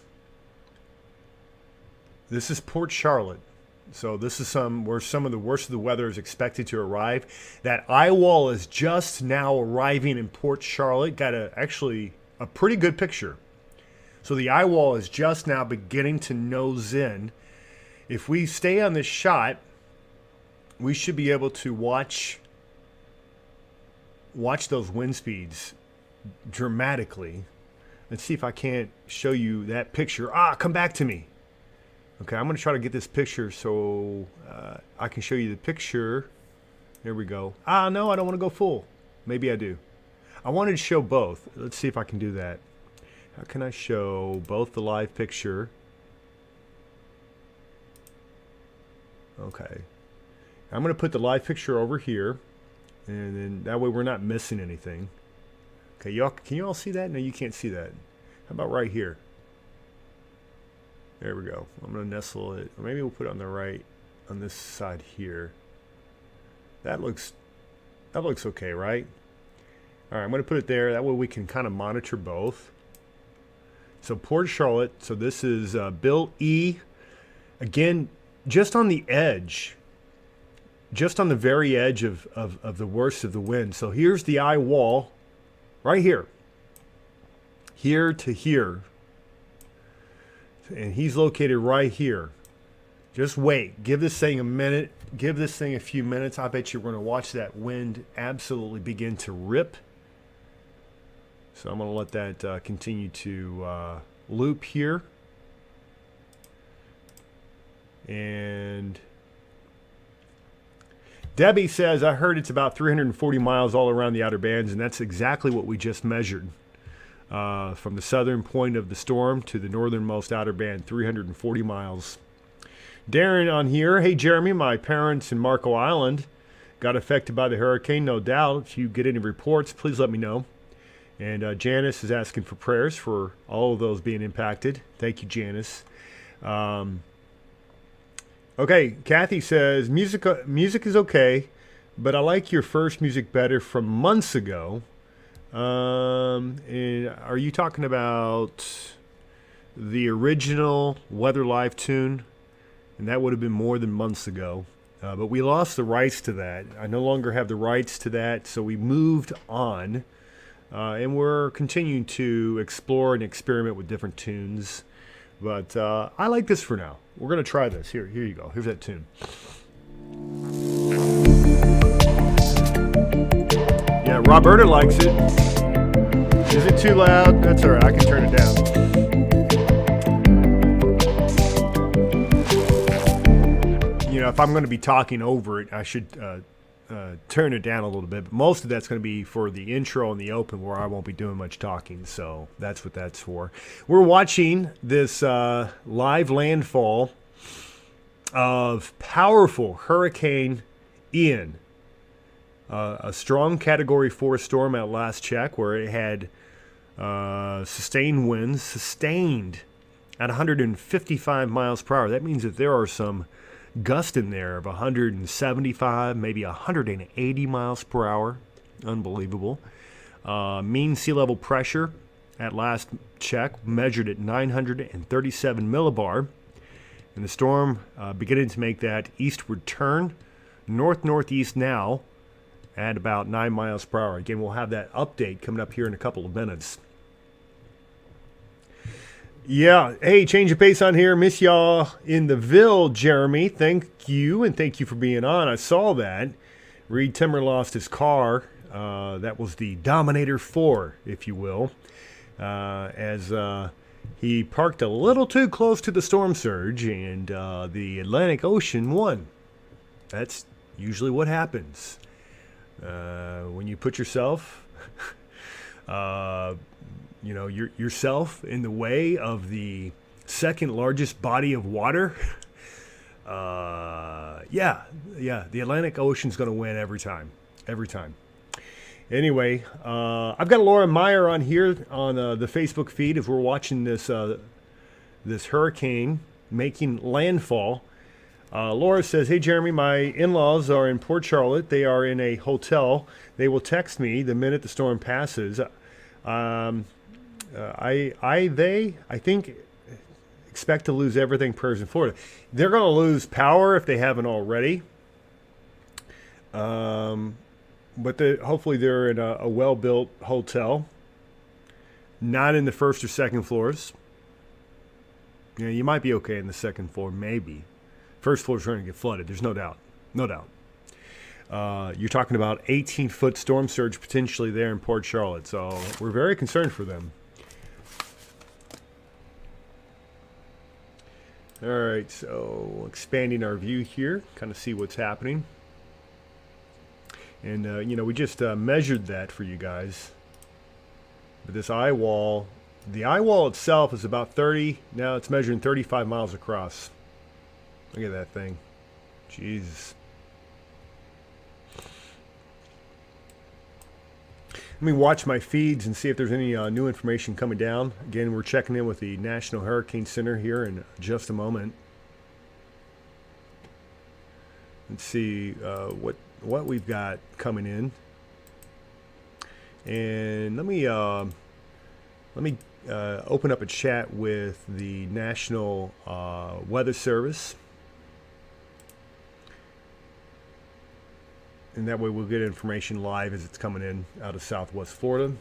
Port Charlotte. So this is where some of the worst of the weather is expected to arrive. That Eyewall is just now arriving in Port Charlotte. Got actually a pretty good picture. So the Eyewall is just now beginning to nose in. If we stay on this shot, we should be able to watch those wind speeds dramatically. Let's see if I can't show you that picture. Come back to me. Okay, I'm going to try to get this picture so I can show you the picture. There we go. No, I don't want to go full. Maybe I do. I wanted to show both. Let's see if I can do that. How can I show both the live picture? Okay. I'm going to put the live picture over here, and then that way we're not missing anything. Okay, y'all, can you all see that? No, you can't see that. How about right here? There we go. I'm going to nestle it. Or maybe we'll put it on the right, on this side here. That looks okay, right? All right, I'm going to put it there. That way we can kind of monitor both. So Port Charlotte. So this is Bill E. Again, just on the edge. Just on the very edge of the worst of the wind. So here's the eye wall. Right here. Here to here. And he's located right here. Just wait. Give this thing a minute. Give this thing a few minutes. I bet you're going to watch that wind absolutely begin to rip. So I'm going to let that continue to loop here. And Debbie says, I heard it's about 340 miles all around the outer bands, and that's exactly what we just measured. From the southern point of the storm to the northernmost outer band, 340 miles. Darren on here, hey Jeremy, my parents in Marco Island got affected by the hurricane, no doubt. If you get any reports, please let me know. And Janice is asking for prayers for all of those being impacted. Thank you, Janice. Okay, Kathy says, music is okay, but I like your first music better from months ago. And are you talking about the original Weather Live tune? And that would have been more than months ago. But we lost the rights to that. I no longer have the rights to that, so we moved on. And we're continuing to explore and experiment with different tunes. But I like this for now. We're going to try this. Here you go. Here's that tune. Yeah, Roberta likes it. Is it too loud? That's all right. I can turn it down. You know, if I'm going to be talking over it, I should turn it down a little bit. But most of that's going to be for the intro and the open, where I won't be doing much talking. So that's what that's for. We're watching this live landfall of powerful Hurricane Ian. A strong Category 4 storm at last check, where it had sustained winds, sustained at 155 miles per hour. That means that there are some gusts in there of 175, maybe 180 miles per hour. Unbelievable. Mean sea level pressure at last check measured at 937 millibar. And the storm beginning to make that eastward turn, north-northeast now, at about 9 miles per hour. Again, we'll have that update coming up here in a couple of minutes. Yeah, hey, change of pace on here. Miss y'all in the Ville, Jeremy. Thank you, and thank you for being on. I saw that. Reed Timmer lost his car. That was the Dominator 4, if you will, as he parked a little too close to the storm surge, and the Atlantic Ocean won. That's usually what happens. When you put yourself, yourself in the way of the second largest body of water, the Atlantic Ocean's going to win every time. Anyway, I've got Laura Meyer on here on the Facebook feed as we're watching this hurricane making landfall. Laura says, "Hey Jeremy, my in-laws are in Port Charlotte. They are in a hotel. They will text me the minute the storm passes. I think expect to lose everything prayers in Florida. They're going to lose power if they haven't already. But hopefully they're in a well-built hotel, not in the first or second floors. You might be okay in the second floor, maybe. First floor is going to get flooded. There's no doubt. You're talking about 18-foot storm surge potentially there in Port Charlotte. So we're very concerned for them. All right, so expanding our view here, kind of see what's happening. And, we just measured that for you guys. But this Eyewall, the Eyewall itself is about 30. Now it's measuring 35 miles across. Look at that thing. Jesus. Let me watch my feeds and see if there's any new information coming down. Again, we're checking in with the National Hurricane Center here in just a moment. Let's see what we've got coming in. And let me open up a chat with the National Weather Service. And that way we'll get information live as it's coming in out of Southwest Florida.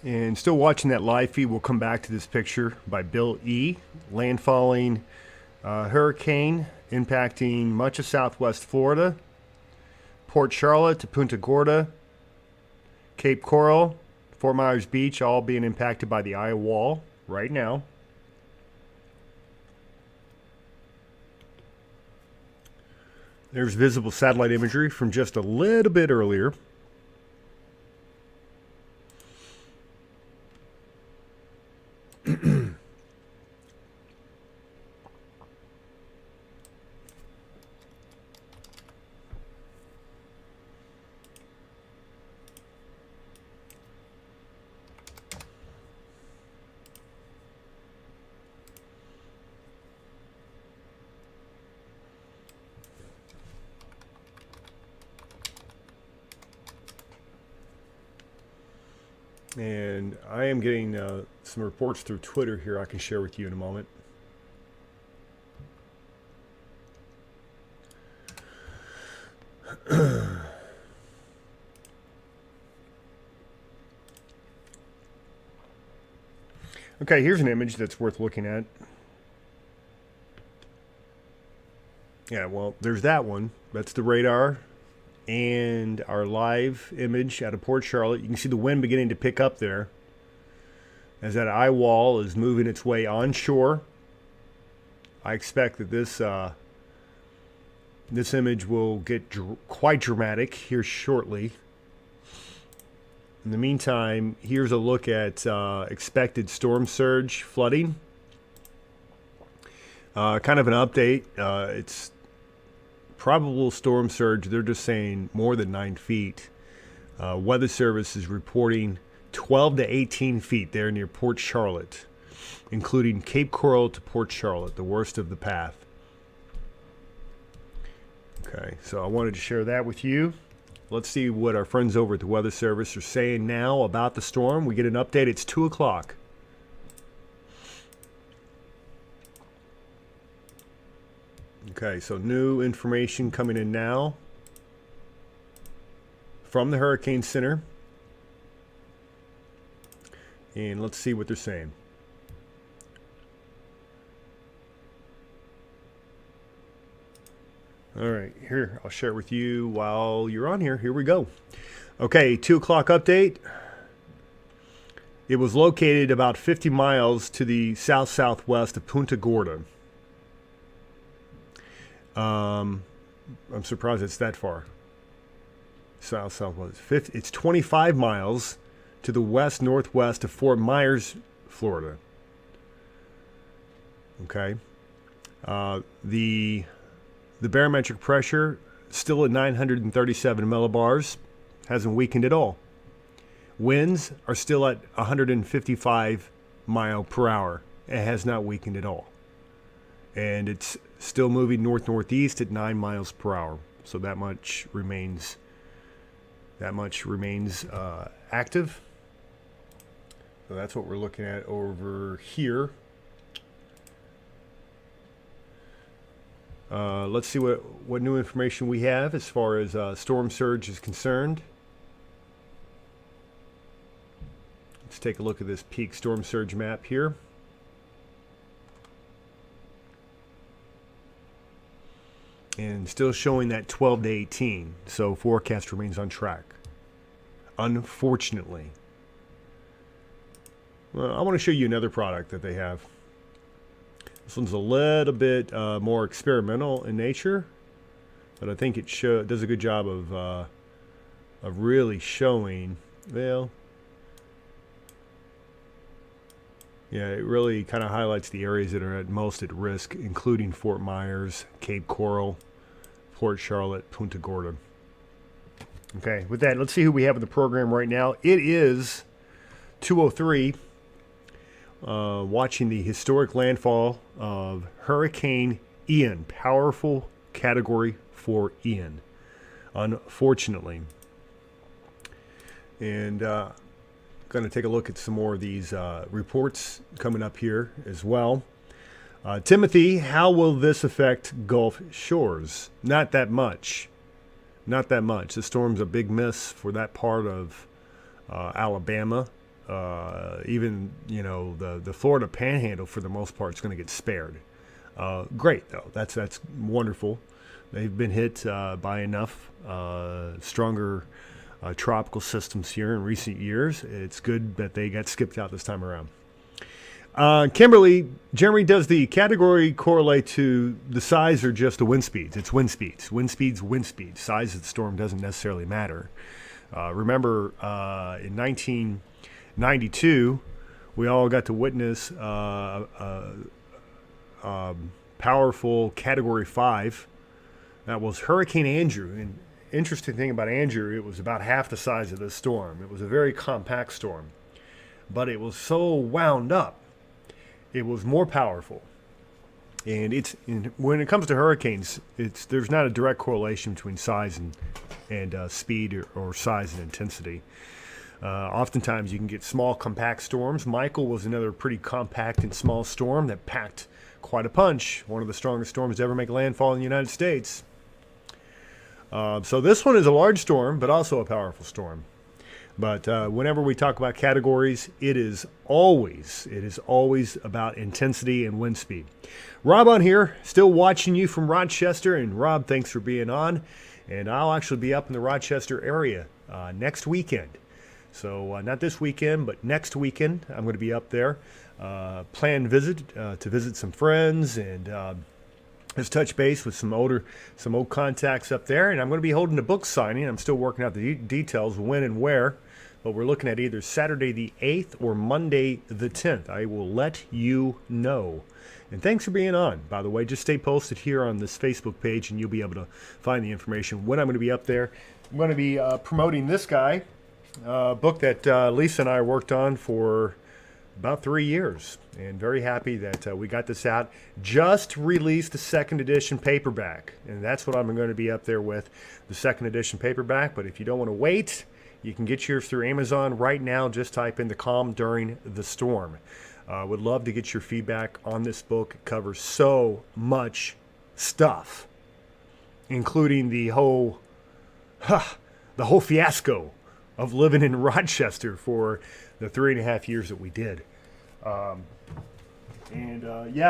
And still watching that live feed, we'll come back to this picture by Bill E. Landfalling hurricane impacting much of Southwest Florida, Port Charlotte to Punta Gorda, Cape Coral, Fort Myers Beach, all being impacted by the Eyewall right now. There's visible satellite imagery from just a little bit earlier. And I am getting some reports through Twitter here I can share with you in a moment. Okay, here's an image that's worth looking at. Yeah, well, there's that one. That's the radar and our live image out of Port Charlotte. You can see the wind beginning to pick up there as that Eyewall is moving its way onshore. I expect that this image will get quite dramatic here shortly. In the meantime, here's a look at expected storm surge flooding. Kind of an update. It's probable storm surge. They're just saying more than 9 feet. Weather Service is reporting 12 to 18 feet there near Port Charlotte, including Cape Coral to Port Charlotte, the worst of the path. Okay, so I wanted to share that with you. Let's see what our friends over at the Weather Service are saying now about the storm. We get an update. It's 2 o'clock. Okay, so new information coming in now from the Hurricane Center. And let's see what they're saying. All right, here, I'll share it with you while you're on here. Here we go. Okay, 2 o'clock update. It was located about 50 miles to the south-southwest of Punta Gorda. I'm surprised it's that far. South-southwest. It's 25 miles to the west-northwest of Fort Myers, Florida. Okay. The barometric pressure still at 937 millibars, hasn't weakened at all. Winds are still at 155 mile per hour. It has not weakened at all. And it's still moving north-northeast at 9 miles per hour. So that much remains active. So that's what we're looking at over here. Let's see what new information we have as far as storm surge is concerned. Let's take a look at this peak storm surge map here. And still showing that 12 to 18. So forecast remains on track. Unfortunately. Well, I want to show you another product that they have. This one's a little bit more experimental in nature, but I think it does a good job of really showing, well, yeah, it really kind of highlights the areas that are most at risk, including Fort Myers, Cape Coral, Port Charlotte, Punta Gorda. Okay, with that, let's see who we have in the program right now. It is 2:03. Watching the historic landfall of Hurricane Ian, powerful Category 4 Ian, unfortunately. And going to take a look at some more of these reports coming up here as well. Timothy, how will this affect Gulf shores? Not that much. Not that much. The storm's a big miss for that part of Alabama. Even, you know, the Florida Panhandle for the most part is going to get spared. Great, though. That's wonderful. They've been hit by enough stronger tropical systems here in recent years. It's good that they got skipped out this time around. Kimberly, Jeremy, does the category correlate to the size or just the wind speeds? It's wind speeds. Wind speeds, wind speeds. Size of the storm doesn't necessarily matter. Remember, in 1992, we all got to witness powerful Category 5. That was Hurricane Andrew. And interesting thing about Andrew, it was about half the size of this storm. It was a very compact storm. But it was so wound up. It was more powerful. And when it comes to hurricanes, there's not a direct correlation between size and speed or size and intensity. Oftentimes you can get small, compact storms. Michael was another pretty compact and small storm that packed quite a punch. One of the strongest storms to ever make landfall in the United States. So this one is a large storm, but also a powerful storm. But whenever we talk about categories, it is always about intensity and wind speed. Rob on here, still watching you from Rochester. And Rob, thanks for being on. And I'll actually be up in the Rochester area next weekend. So not this weekend, but next weekend, I'm going to be up there. Planned visit to visit some friends and just touch base with some old contacts up there. And I'm going to be holding a book signing. I'm still working out the details, when and where. But we're looking at either Saturday the 8th or Monday the 10th. I will let you know. And thanks for being on, by the way. Just stay posted here on this Facebook page, and you'll be able to find the information when I'm going to be up there. I'm going to be promoting this guy. Book that Lisa and I worked on for about 3 years, and very happy that we got this out. Just released the second edition paperback, and that's what I'm going to be up there with, the second edition paperback. But if you don't want to wait, you can get yours through Amazon right now. Just type in The Calm During the Storm. Would love to get your feedback on this book. It covers so much stuff, including the whole fiasco of living in Rochester for the 3.5 years that we did. Yeah,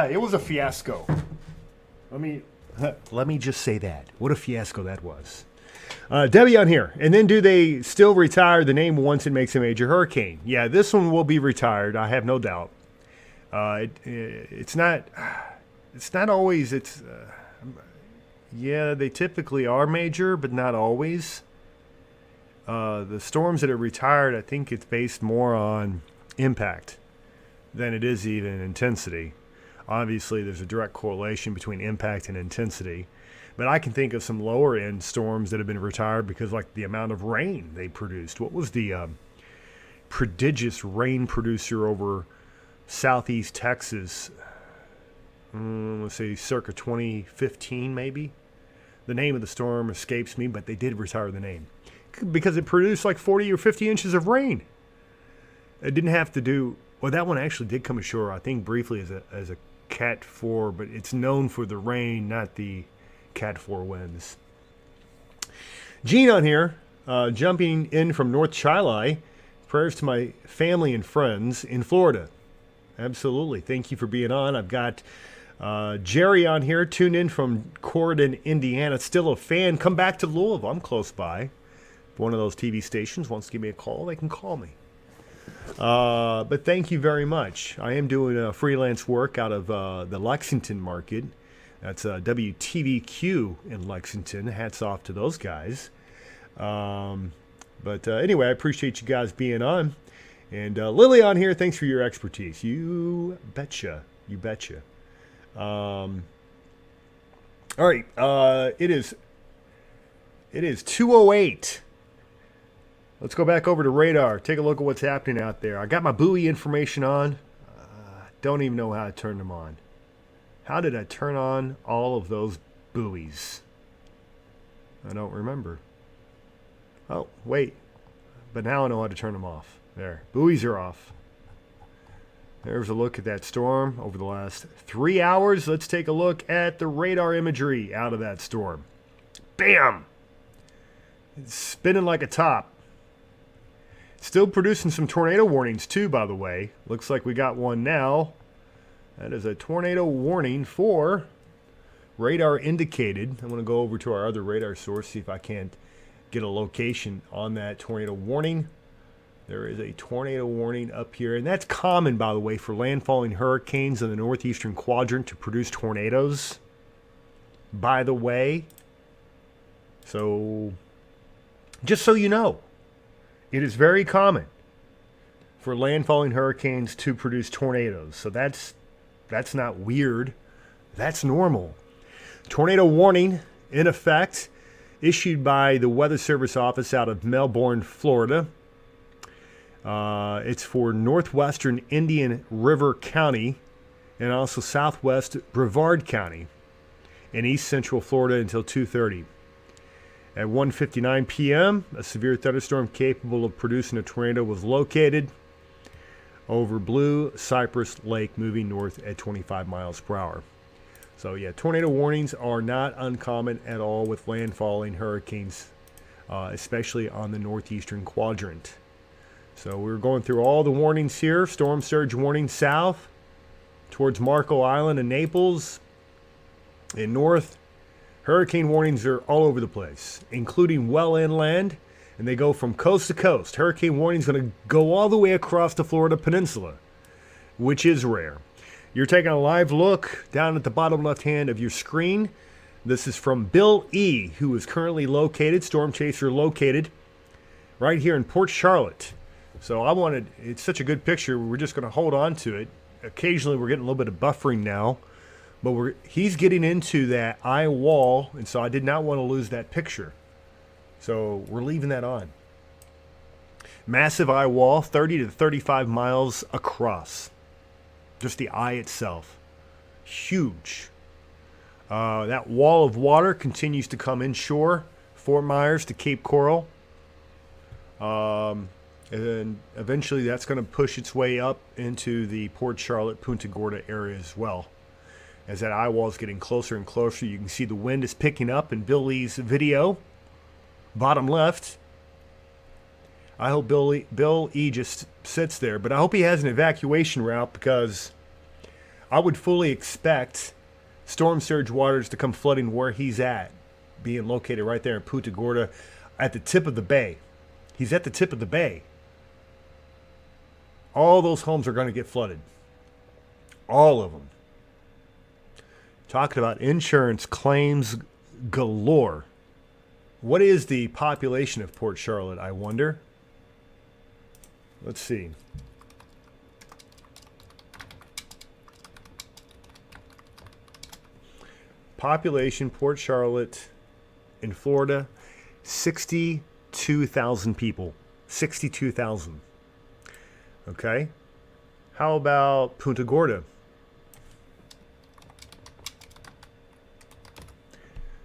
it was a fiasco. Let me just say that. What a fiasco that was. Debbie on here. And then, do they still retire the name once it makes a major hurricane? Yeah, this one will be retired, I have no doubt. It's not always, yeah, they typically are major, but not always. The storms that are retired, I think it's based more on impact than it is even intensity. Obviously, there's a direct correlation between impact and intensity. But I can think of some lower end storms that have been retired because, like, the amount of rain they produced. What was the prodigious rain producer over southeast Texas? Let's say circa 2015, maybe. The name of the storm escapes me, but they did retire the name because it produced like 40 or 50 inches of rain. It didn't have to do. Well, that one actually did come ashore, I think, briefly as a Cat 4, but it's known for the rain, not the Cat 4 winds. Gene on here, jumping in from North Chili. Prayers to my family and friends in Florida. Absolutely. Thank you for being on. I've got Jerry on here, tuned in from Corydon, Indiana. Still a fan. Come back to Louisville. I'm close by. If one of those TV stations wants to give me a call, they can call me. But thank you very much. I am doing freelance work out of the Lexington market. That's WTVQ in Lexington. Hats off to those guys. But anyway, I appreciate you guys being on. And Lily on here, thanks for your expertise. You betcha. You betcha. All right. It is 2:08. Let's go back over to radar. Take a look at what's happening out there. I got my buoy information on. Don't even know how to turn them on. How did I turn on all of those buoys? I don't remember. Oh, wait. But now I know how to turn them off. There. Buoys are off. There's a look at that storm over the last 3 hours. Let's take a look at the radar imagery out of that storm. Bam! It's spinning like a top. Still producing some tornado warnings too, by the way. Looks like we got one now. That is a tornado warning for radar indicated. I'm going to go over to our other radar source, see if I can't get a location on that tornado warning. There is a tornado warning up here, and that's common, by the way, for landfalling hurricanes in the northeastern quadrant to produce tornadoes, by the way. So, just so you know, it is very common for landfalling hurricanes to produce tornadoes. So that's not weird. That's normal. Tornado warning in effect, issued by the Weather Service office out of Melbourne, Florida. It's for northwestern Indian River County and also southwest Brevard County in east central Florida until 2:30. At 1:59 p.m., a severe thunderstorm capable of producing a tornado was located over Blue Cypress Lake, moving north at 25 miles per hour. So yeah, tornado warnings are not uncommon at all with landfalling hurricanes, especially on the northeastern quadrant. So we're going through all the warnings here. Storm surge warning south towards Marco Island and Naples. In north, hurricane warnings are all over the place, including well inland, and they go from coast to coast. Hurricane warnings going to go all the way across the Florida Peninsula, which is rare. You're taking a live look down at the bottom left hand of your screen. This is from Bill E., who is currently located, storm chaser located, right here in Port Charlotte. So it's such a good picture, we're just going to hold on to it. Occasionally we're getting a little bit of buffering now, but he's getting into that Eyewall, and so I did not want to lose that picture. So we're leaving that on. Massive Eyewall, 30 to 35 miles across. Just the eye itself. Huge. That wall of water continues to come inshore, Fort Myers to Cape Coral. And eventually that's going to push its way up into the Port Charlotte, Punta Gorda area as well. As that eye wall is getting closer and closer, you can see the wind is picking up in Bill Lee's video. Bottom left. I hope Bill E. just sits there, but I hope he has an evacuation route, because I would fully expect storm surge waters to come flooding where he's at, being located right there in Punta Gorda at the tip of the bay. He's at the tip of the bay. All those homes are going to get flooded. All of them. Talking about insurance claims galore. What is the population of Port Charlotte, I wonder? Let's see. Population, Port Charlotte, in Florida, 62,000 people. 62,000. Okay. How about Punta Gorda?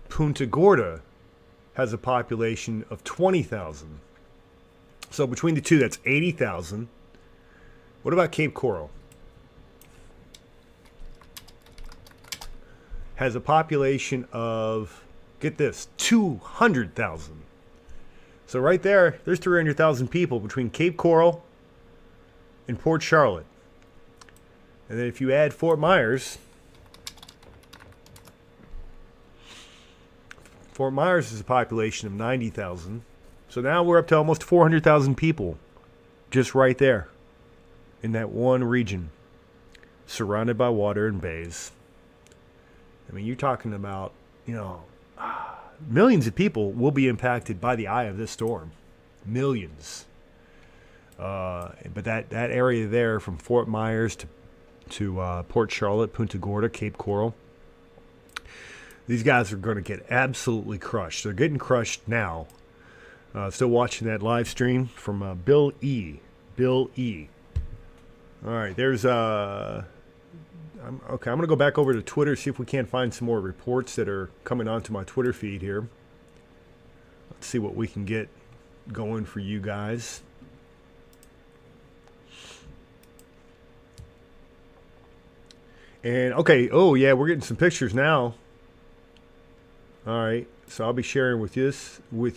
Punta Gorda has a population of 20,000. So between the two, that's 80,000. What about Cape Coral? Has a population of, get this, 200,000. So right there, there's 300,000 people between Cape Coral and Port Charlotte. And then if you add Fort Myers, Fort Myers is a population of 90,000. So now we're up to almost 400,000 people just right there in that one region, surrounded by water and bays. I mean, you're talking about, millions of people will be impacted by the eye of this storm. Millions. But that area there from Fort Myers to Port Charlotte, Punta Gorda, Cape Coral, these guys are going to get absolutely crushed. They're getting crushed now. Still watching that live stream from Bill E. Bill E. All right, there's okay, I'm going to go back over to Twitter, see if we can't find some more reports that are coming onto my Twitter feed here. Let's see what we can get going for you guys. And okay, oh yeah, we're getting some pictures now. All right, so I'll be sharing with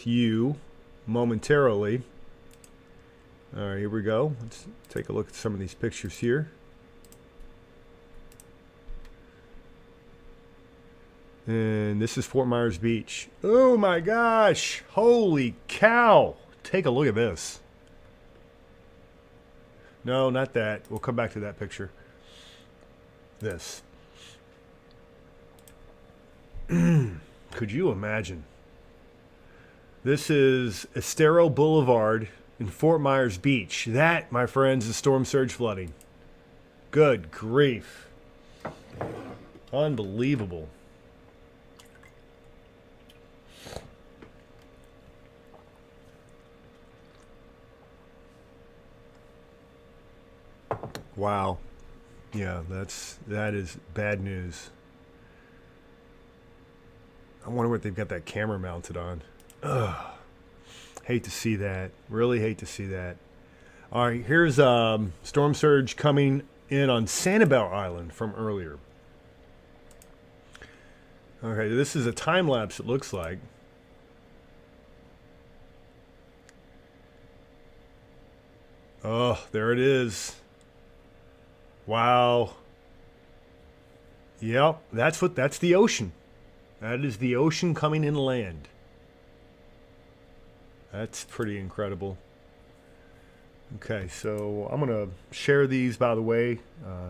you momentarily. All right, here we go. Let's take a look at some of these pictures here. And this is Fort Myers Beach. Oh my gosh, holy cow. Take a look at this. No, not that. We'll come back to that picture. This. Could you imagine? This is Estero Boulevard in Fort Myers Beach. That, my friends, is storm surge flooding. Good grief. Unbelievable. Wow. Yeah, that is bad news. I wonder what they've got that camera mounted on. Hate to see that. Really hate to see that. All right, here's storm surge coming in on Sanibel Island from earlier. Okay, this is a time lapse, it looks like. Oh, there it is. Wow. Yep, that's the ocean. That is the ocean coming inland. That's pretty incredible. Okay, so I'm going to share these, by the way.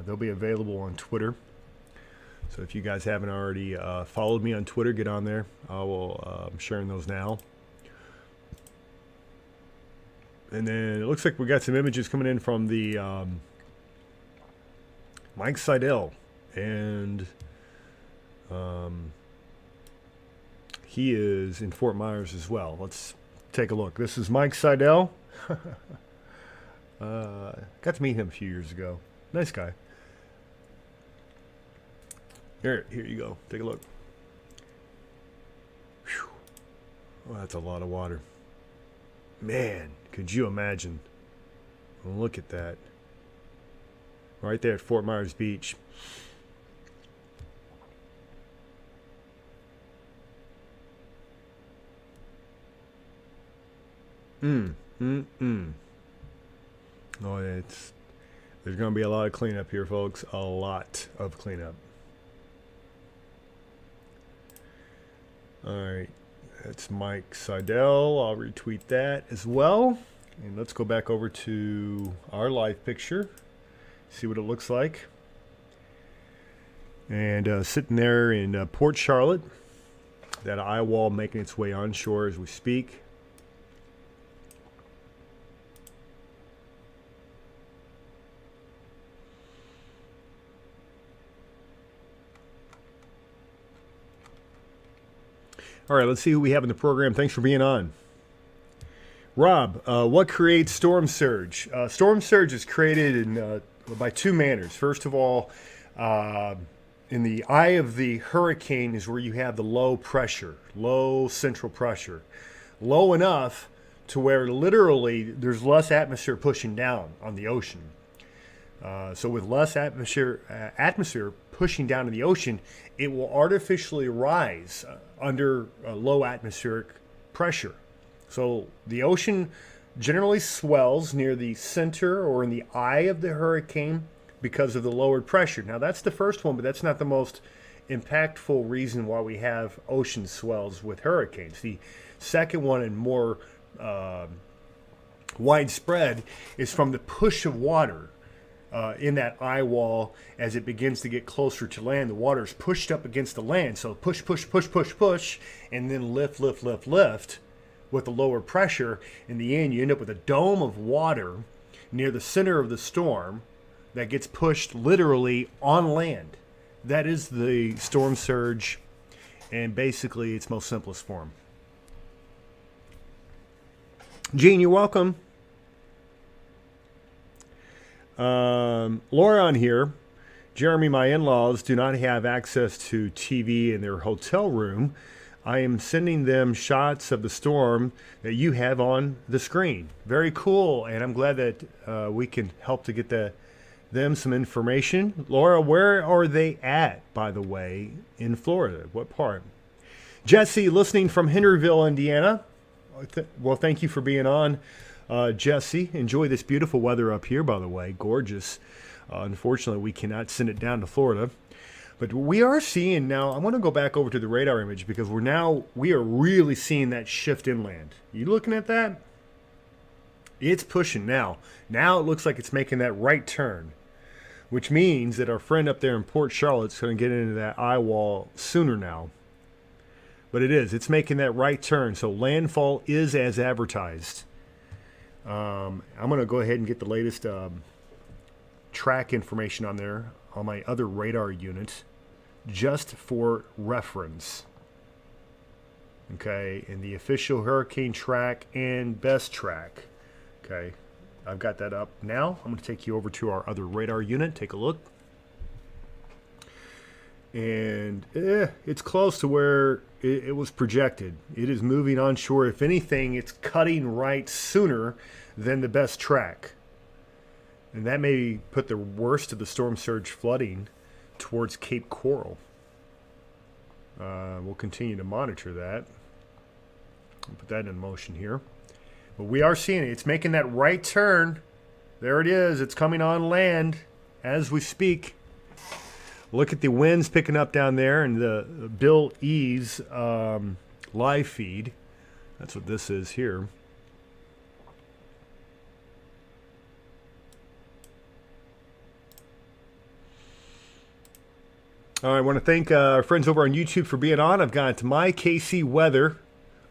They'll be available on Twitter. So if you guys haven't already followed me on Twitter, get on there. I'm sharing those now. And then it looks like we got some images coming in from the Mike Seidel. And he is in Fort Myers as well. Let's take a look. This is Mike Seidel. Got to meet him a few years ago. Nice guy. Here you go. Take a look. Whew. Oh, that's a lot of water. Man, could you imagine? Look at that. Right there at Fort Myers Beach. Oh, there's going to be a lot of cleanup here, folks. A lot of cleanup. All right. That's Mike Seidel. I'll retweet that as well. And let's go back over to our live picture. See what it looks like. And sitting there in Port Charlotte. That Eyewall making its way onshore as we speak. All right, let's see who we have in the program. Thanks for being on. Rob, what creates storm surge? Storm surge is created by two manners. First of all, in the eye of the hurricane is where you have the low pressure, low central pressure. Low enough to where literally there's less atmosphere pushing down on the ocean. So with less atmosphere pushing down in the ocean, it will artificially rise under low atmospheric pressure. So the ocean generally swells near the center or in the eye of the hurricane because of the lowered pressure. Now that's the first one, but that's not the most impactful reason why we have ocean swells with hurricanes. The second one and more widespread is from the push of water. In that eye wall, as it begins to get closer to land, the water is pushed up against the land. So push, and then lift with the lower pressure. In the end, you end up with a dome of water near the center of the storm that gets pushed literally on land. That is the storm surge, and basically its most simplest form. Gene, you're welcome. Laura on here. Jeremy, my in-laws do not have access to TV in their hotel room. I am sending them shots of the storm that you have on the screen. Very cool, and I'm glad that we can help to get them some information. Laura, where are they at, by the way, in Florida? What part? Jesse, listening from Henryville, Indiana. Well, thank you for being on. Jesse, enjoy this beautiful weather up here, by the way. Gorgeous. Unfortunately, we cannot send it down to Florida. But we are seeing now, I want to go back over to the radar image because we are really seeing that shift inland. You looking at that? It's pushing now. Now it looks like it's making that right turn, which means that our friend up there in Port Charlotte's going to get into that eye wall sooner now. But it's making that right turn. So landfall is as advertised. I'm going to go ahead and get the latest track information on there on my other radar unit just for reference. Okay, in the official hurricane track and best track. Okay, I've got that up now. I'm going to take you over to our other radar unit. Take a look. and it's close to where it was projected. It is moving onshore. If anything, it's cutting right sooner than the best track. And that may put the worst of the storm surge flooding towards Cape Coral. We'll continue to monitor that. I'll put that in motion here. But we are seeing it. It's making that right turn. There it is. It's coming on land as we speak. Look at the winds picking up down there, and the Bill E's live feed. That's what this is here. All right, I want to thank our friends over on YouTube for being on. I've got my KC weather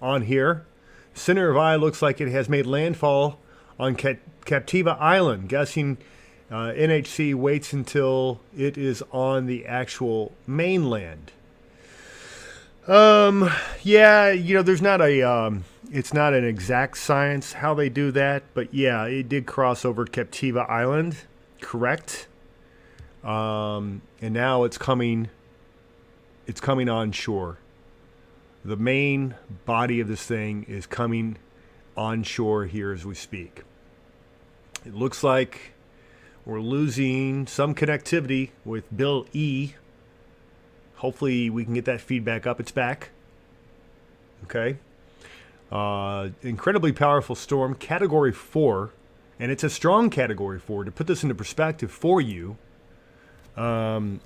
on here. Center of eye looks like it has made landfall on Captiva Island. Guessing NHC waits until it is on the actual mainland. Yeah, you know, there's not a, it's not an exact science how they do that, but yeah, it did cross over Captiva Island, correct? And now it's coming onshore. The main body of this thing is coming onshore here as we speak. It looks like we're losing some connectivity with Bill E. Hopefully we can get that feedback up. It's back. Okay. Incredibly powerful storm, Category 4, and it's a strong Category 4. To put this into perspective for you, there's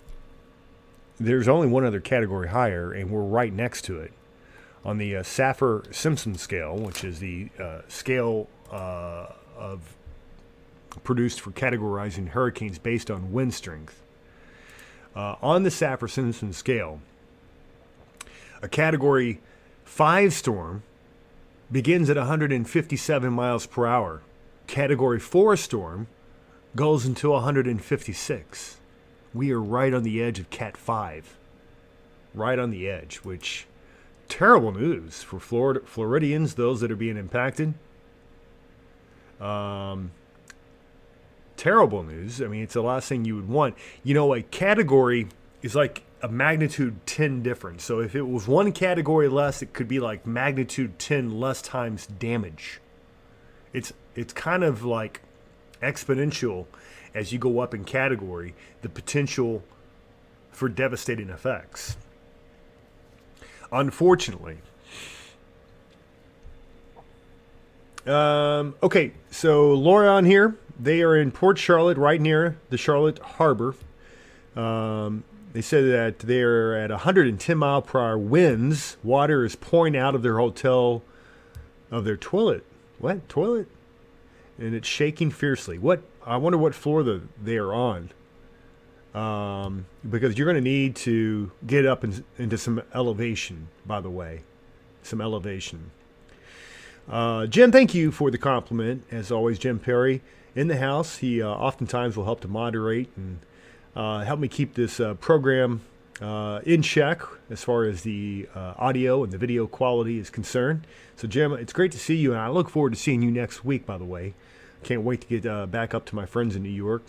only one other category higher, and we're right next to it on the Saffir-Simpson scale, which is the scale of produced for categorizing hurricanes based on wind strength. On the Saffir-Simpson scale, a Category 5 storm begins at 157 miles per hour. Category 4 storm goes into 156. We are right on the edge of Cat 5. Right on the edge, which, terrible news for Floridians, those that are being impacted. Terrible news. I mean, it's the last thing you would want. You know, a category is like a magnitude 10 difference. So if it was one category less, it could be like magnitude 10 less times damage. It's kind of like exponential as you go up in category, the potential for devastating effects. Unfortunately. Okay, so Lorion here. They are in Port Charlotte, right near the Charlotte Harbor. They said that they're at 110 mile per hour winds. Water is pouring out of their hotel, of their toilet. What? Toilet? And it's shaking fiercely. What? I wonder what floor they are on. Because you're going to need to get up into some elevation, by the way. Some elevation. Jim, thank you for the compliment. As always, Jim Perry in the house. He oftentimes will help to moderate and help me keep this program in check as far as the audio and the video quality is concerned. So, Jim, it's great to see you, and I look forward to seeing you next week, by the way. Can't wait to get back up to my friends in New York,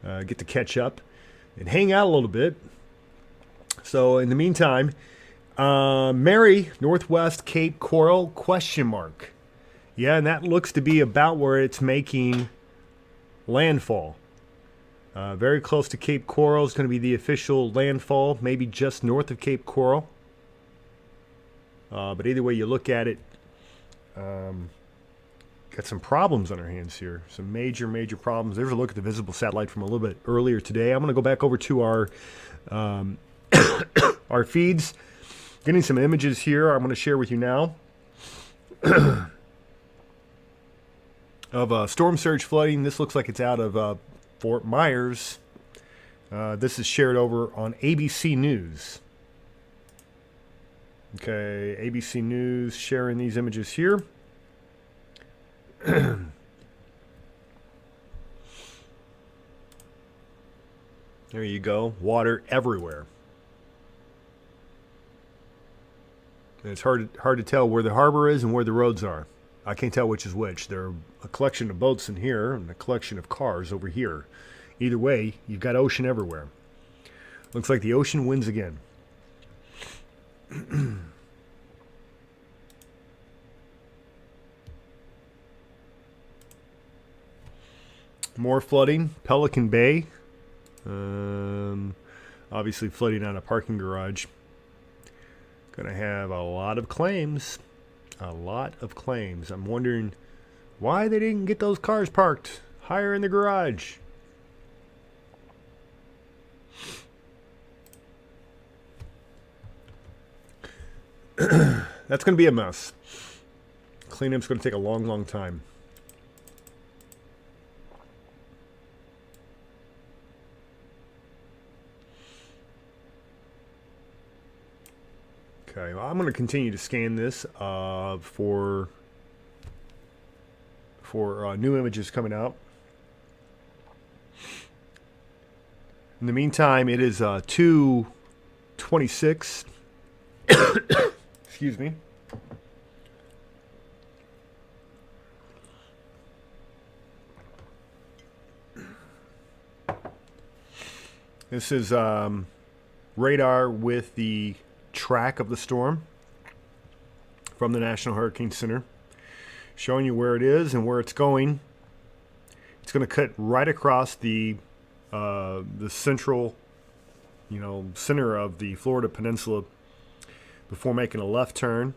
get to catch up and hang out a little bit. So, in the meantime, Mary, Northwest Cape Coral, question mark. Yeah, and that looks to be about where it's making landfall. Very close to Cape Coral is going to be the official landfall, maybe just north of Cape Coral. But either way you look at it, got some problems on our hands here. Some major, major problems. There's a look at the visible satellite from a little bit earlier today. I'm going to go back over to our our feeds. Getting some images here I'm going to share with you now of storm surge flooding. This looks like it's out of Fort Myers. This is shared over on ABC News. Okay, ABC News sharing these images here. There you go. Water everywhere. And it's hard to tell where the harbor is and where the roads are. I can't tell which is which. There are a collection of boats in here and a collection of cars over here. Either way, you've got ocean everywhere. Looks like the ocean wins again. More flooding. Pelican Bay. Obviously flooding out a parking garage. Gonna have a lot of claims. A lot of claims. I'm wondering why they didn't get those cars parked higher in the garage. That's going to be a mess. Cleanup's going to take a long, long time. Okay, well, I'm going to continue to scan this for new images coming out. In the meantime, it is 2:26. Excuse me. This is radar with the track of the storm from the National Hurricane Center, showing you where it is and where it's going. It's going to cut right across the central, center of the Florida Peninsula before making a left turn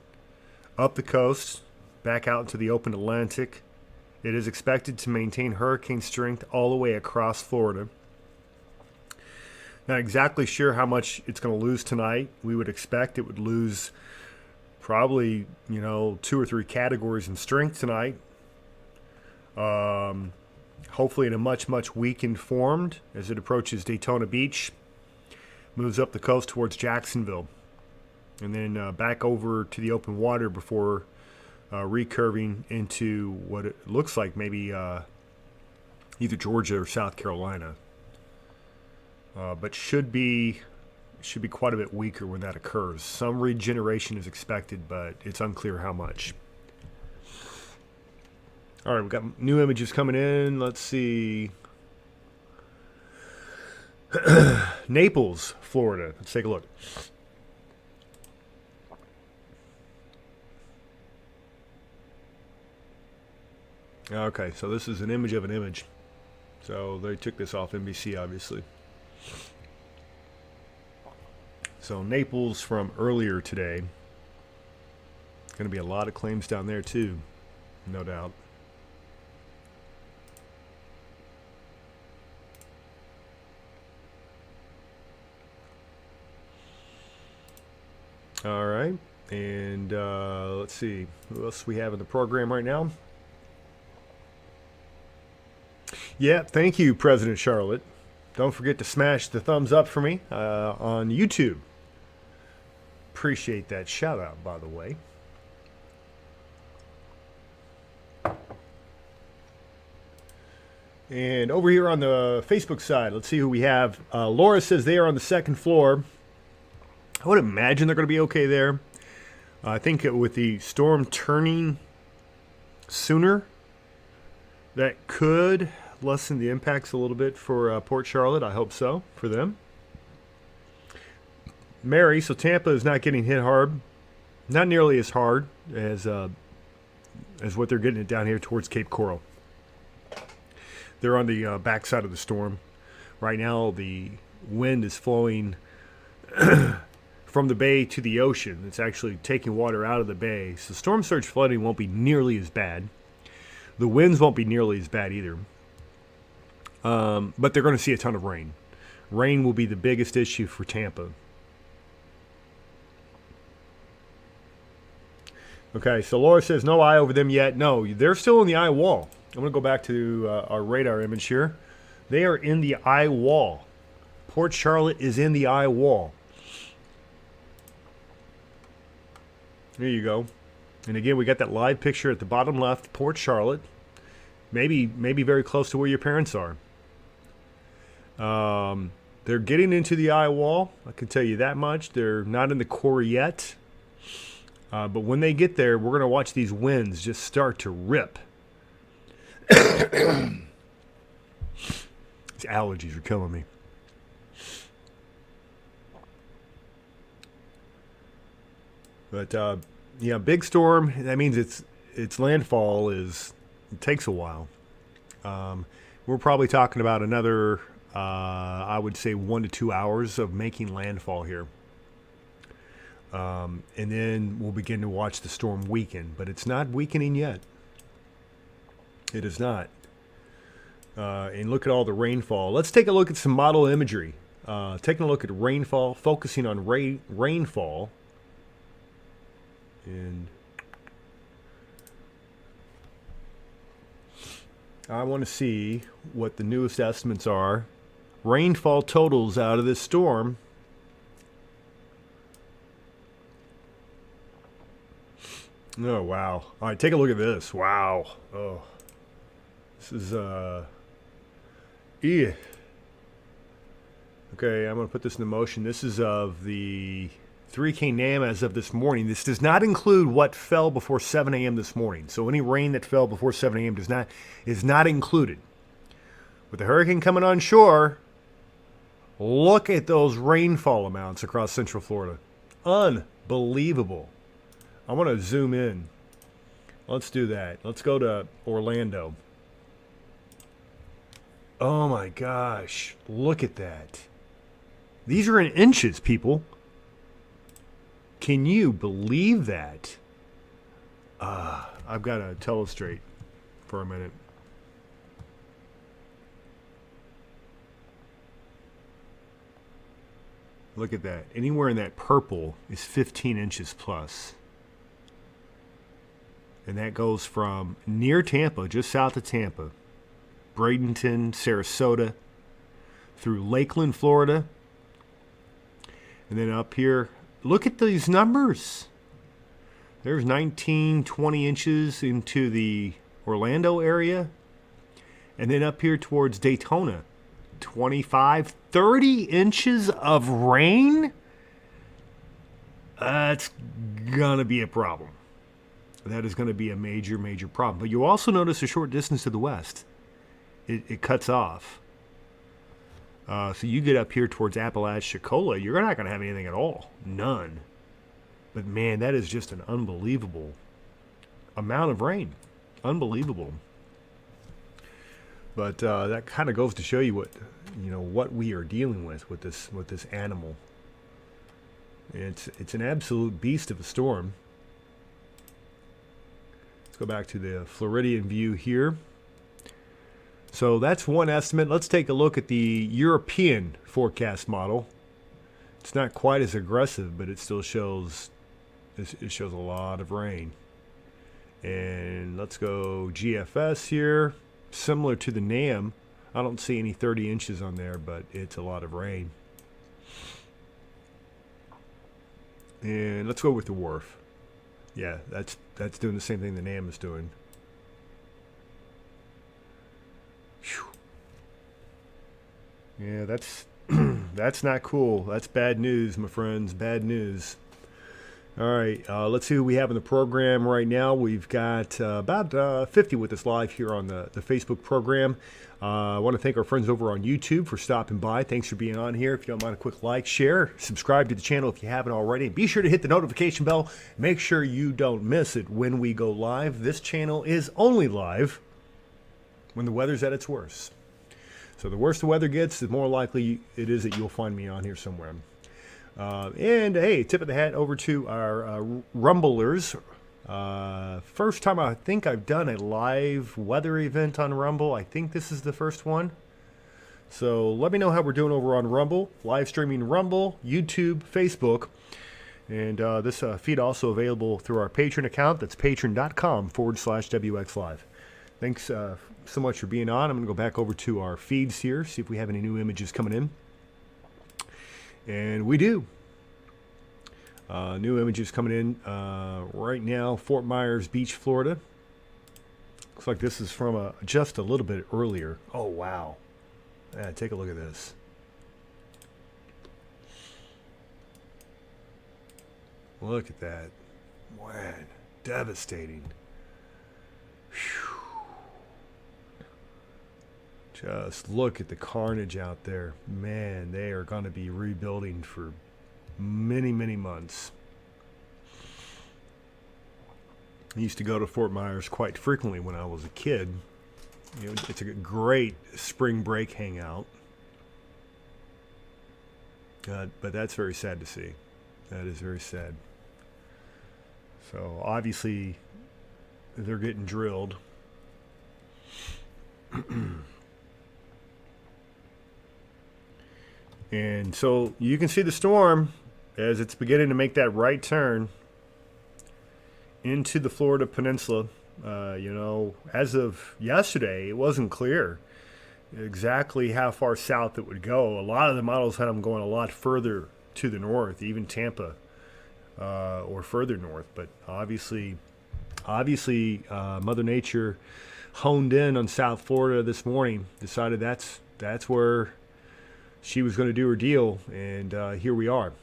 up the coast, back out into the open Atlantic. It is expected to maintain hurricane strength all the way across Florida. Not exactly sure how much it's going to lose tonight. We would expect it would lose probably, 2 or 3 categories in strength tonight. Hopefully in a much, much weakened form as it approaches Daytona Beach, moves up the coast towards Jacksonville, and then back over to the open water before recurving into what it looks like maybe either Georgia or South Carolina. But should be quite a bit weaker when that occurs. Some regeneration is expected, but it's unclear how much. All right, we've got new images coming in. Let's see. Naples, Florida. Let's take a look. Okay, so this is an image of an image. So they took this off NBC, obviously. So Naples from earlier today. Going to be a lot of claims down there too, no doubt. All right, and let's see who else we have in the program right now. Yeah, thank you, President Charlotte. Don't forget to smash the thumbs up for me on YouTube. Appreciate that shout out, by the way. And over here on the Facebook side, let's see who we have. Laura says they are on the 2nd floor. I would imagine they're going to be okay there. I think with the storm turning sooner, that could lessen the impacts a little bit for Port Charlotte. I hope so for them. Mary, so Tampa is not getting hit hard. Not nearly as hard as what they're getting it down here towards Cape Coral. They're on the backside of the storm. Right now, the wind is flowing from the bay to the ocean. It's actually taking water out of the bay. So storm surge flooding won't be nearly as bad. The winds won't be nearly as bad either. But they're going to see a ton of rain. Rain will be the biggest issue for Tampa. Okay, so Laura says no eye over them yet. No, they're still in the eye wall. I'm going to go back to our radar image here. They are in the eye wall. Port Charlotte is in the eye wall. There you go. And again, we got that live picture at the bottom left, Port Charlotte. Maybe very close to where your parents are. They're getting into the eye wall. I can tell you that much. They're not in the core yet. But when they get there, we're going to watch these winds just start to rip. These allergies are killing me. But yeah, big storm. That means its landfall it takes a while. We're probably talking about another, I would say, 1 to 2 hours of making landfall here. And then we'll begin to watch the storm weaken. But it's not weakening yet. It is not. And look at all the rainfall. Let's take a look at some model imagery. Taking a look at rainfall, focusing on rainfall. And I want to see what the newest estimates are. Rainfall totals out of this storm. Oh, wow. All right, take a look at this. Wow. Oh. This is, yeah. Okay, I'm going to put this into motion. This is of the 3K NAM as of this morning. This does not include what fell before 7 a.m. this morning. So any rain that fell before 7 a.m. is not included. With the hurricane coming on shore, look at those rainfall amounts across Central Florida. Unbelievable. I want to zoom in. Let's do that. Let's go to Orlando. Oh my gosh. Look at that. These are in inches, people. Can you believe that? I've got to telestrate for a minute. Look at that. Anywhere in that purple is 15 inches plus. And that goes from near Tampa, just south of Tampa, Bradenton, Sarasota, through Lakeland, Florida, and then up here. Look at these numbers. There's 19, 20 inches into the Orlando area, and then up here towards Daytona, 25, 30 inches of rain. That's gonna be a problem. That is going to be a major, major problem. But you also notice a short distance to the west. It cuts off. So you get up here towards Apalachicola, you're not going to have anything at all. None. But man, that is just an unbelievable amount of rain. Unbelievable. But that kind of goes to show you what we are dealing with this animal. It's an absolute beast of a storm. Go back to the Floridian view here. So that's one estimate. Let's take a look at the European forecast model. It's not quite as aggressive, but it still shows a lot of rain. And let's go GFS here. Similar to the NAM. I don't see any 30 inches on there, but it's a lot of rain. And let's go with the WRF. Yeah, that's doing the same thing the NAM is doing. Whew. Yeah, that's that's not cool. That's bad news, my friends. Bad news. All right, let's see who we have in the program right now. We've got about 50 with us live here on the Facebook program. I want to thank our friends over on YouTube for stopping by. Thanks for being on here. If you don't mind a quick like, share, subscribe to the channel if you haven't already. And be sure to hit the notification bell. Make sure you don't miss it when we go live. This channel is only live when the weather's at its worst. So the worse the weather gets, the more likely it is that you'll find me on here somewhere. And hey, tip of the hat over to our Rumblers. First time I think I've done a live weather event on Rumble. I think this is the first one. So let me know how we're doing over on Rumble. Live streaming Rumble, YouTube, Facebook. And this feed also available through our Patreon account. That's patreon.com/WXLive. Thanks so much for being on. I'm going to go back over to our feeds here, see if we have any new images coming in. And we do. New images coming in right now. Fort Myers Beach, Florida. Looks like this is from just a little bit earlier. Oh, wow. Yeah, take a look at this. Look at that. Man, devastating. Whew. Just look at the carnage out there. Man, they are going to be rebuilding for many, many months. I used to go to Fort Myers quite frequently when I was a kid. It's a great spring break hangout. But that's very sad to see. That is very sad. So obviously they're getting drilled. And so you can see the storm as it's beginning to make that right turn into the Florida Peninsula. As of yesterday, it wasn't clear exactly how far south it would go. A lot of the models had them going a lot further to the north, even Tampa or further north. But obviously, Mother Nature honed in on South Florida this morning, decided that's where she was going to do her deal, and here we are.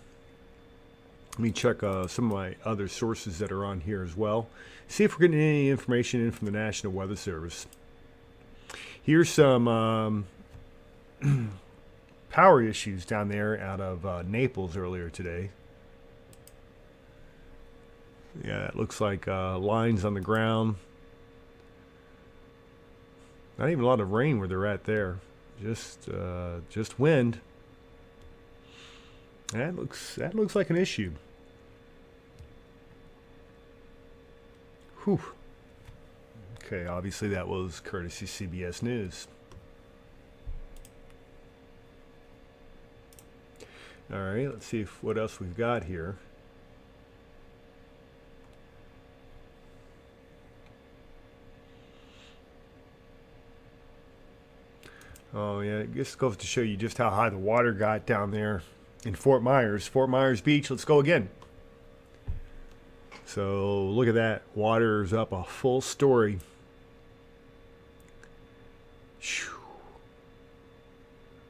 Let me check some of my other sources that are on here as well. See if we're getting any information in from the National Weather Service. Here's some power issues down there out of Naples earlier today. Yeah, it looks like lines on the ground. Not even a lot of rain where they're at there. Just wind. That looks like an issue. Whew. Okay, obviously that was courtesy CBS News. All right, let's see what else we've got here. Oh yeah, it just goes to show you just how high the water got down there in Fort Myers. Fort Myers Beach, let's go again. So look at that, water's up a full story. Whew.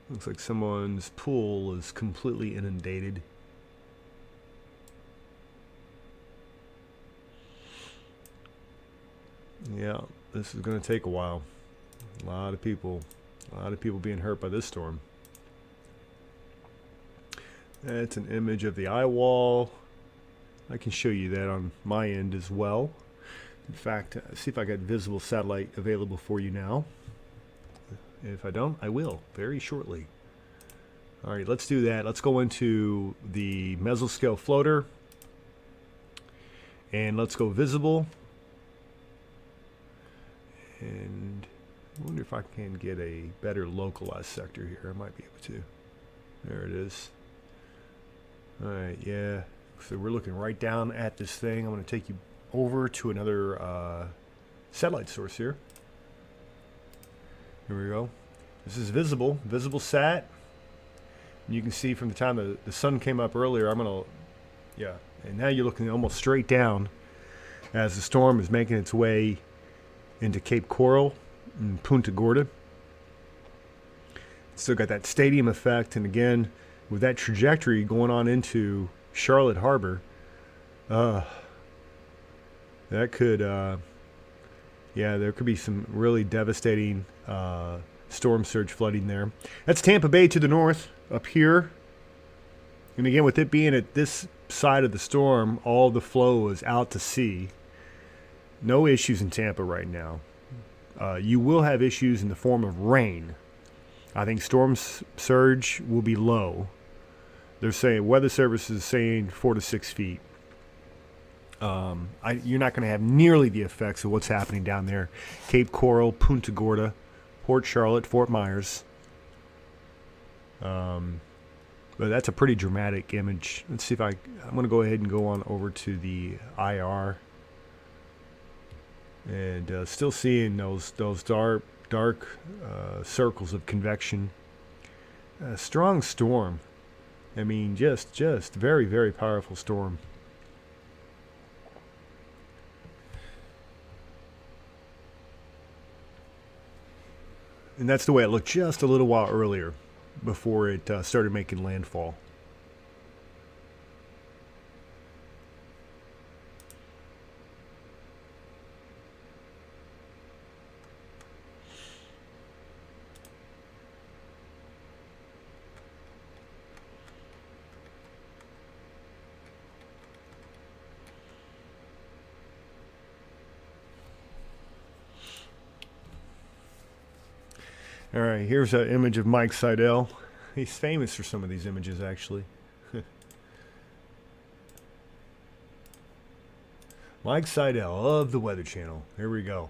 Looks like someone's pool is completely inundated. Yeah, this is going to take a while. A lot of people being hurt by this storm. That's an image of the Eyewall. I can show you that on my end as well. In fact, see if I got visible satellite available for you now. If I don't, I will very shortly. All right, let's do that. Let's go into the mesoscale floater and let's go visible. And I wonder if I can get a better localized sector here. I might be able to. There it is. All right, yeah. So we're looking right down at this thing. I'm going to take you over to another satellite source here. Here we go. This is visible sat. And you can see from the time the sun came up earlier, and now you're looking almost straight down as the storm is making its way into Cape Coral and Punta Gorda. Still got that stadium effect, and again, with that trajectory going on into Charlotte Harbor, that could, there could be some really devastating storm surge flooding there. That's Tampa Bay to the north, up here. And again, with it being at this side of the storm, all the flow is out to sea. No issues in Tampa right now. You will have issues in the form of rain. I think storm surge will be low. They're saying, Weather Service is saying 4 to 6 feet. You're not going to have nearly the effects of what's happening down there. Cape Coral, Punta Gorda, Port Charlotte, Fort Myers. But that's a pretty dramatic image. Let's see if I'm going to go ahead and go on over to the IR. And still seeing those dark circles of convection. A strong storm. I mean, just very, very powerful storm. And that's the way it looked just a little while earlier before it started making landfall. All right, here's an image of Mike Seidel. He's famous for some of these images, actually. Mike Seidel of the Weather Channel. Here we go.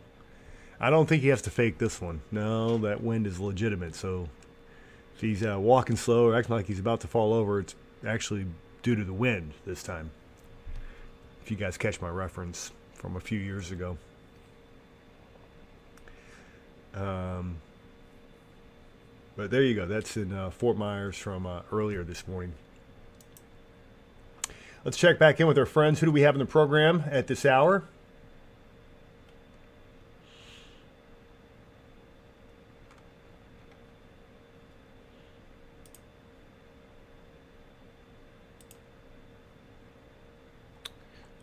I don't think he has to fake this one. No, that wind is legitimate. So if he's walking slow or acting like he's about to fall over, it's actually due to the wind this time. If you guys catch my reference from a few years ago. But there you go. That's in Fort Myers from earlier this morning. Let's check back in with our friends. Who do we have in the program at this hour?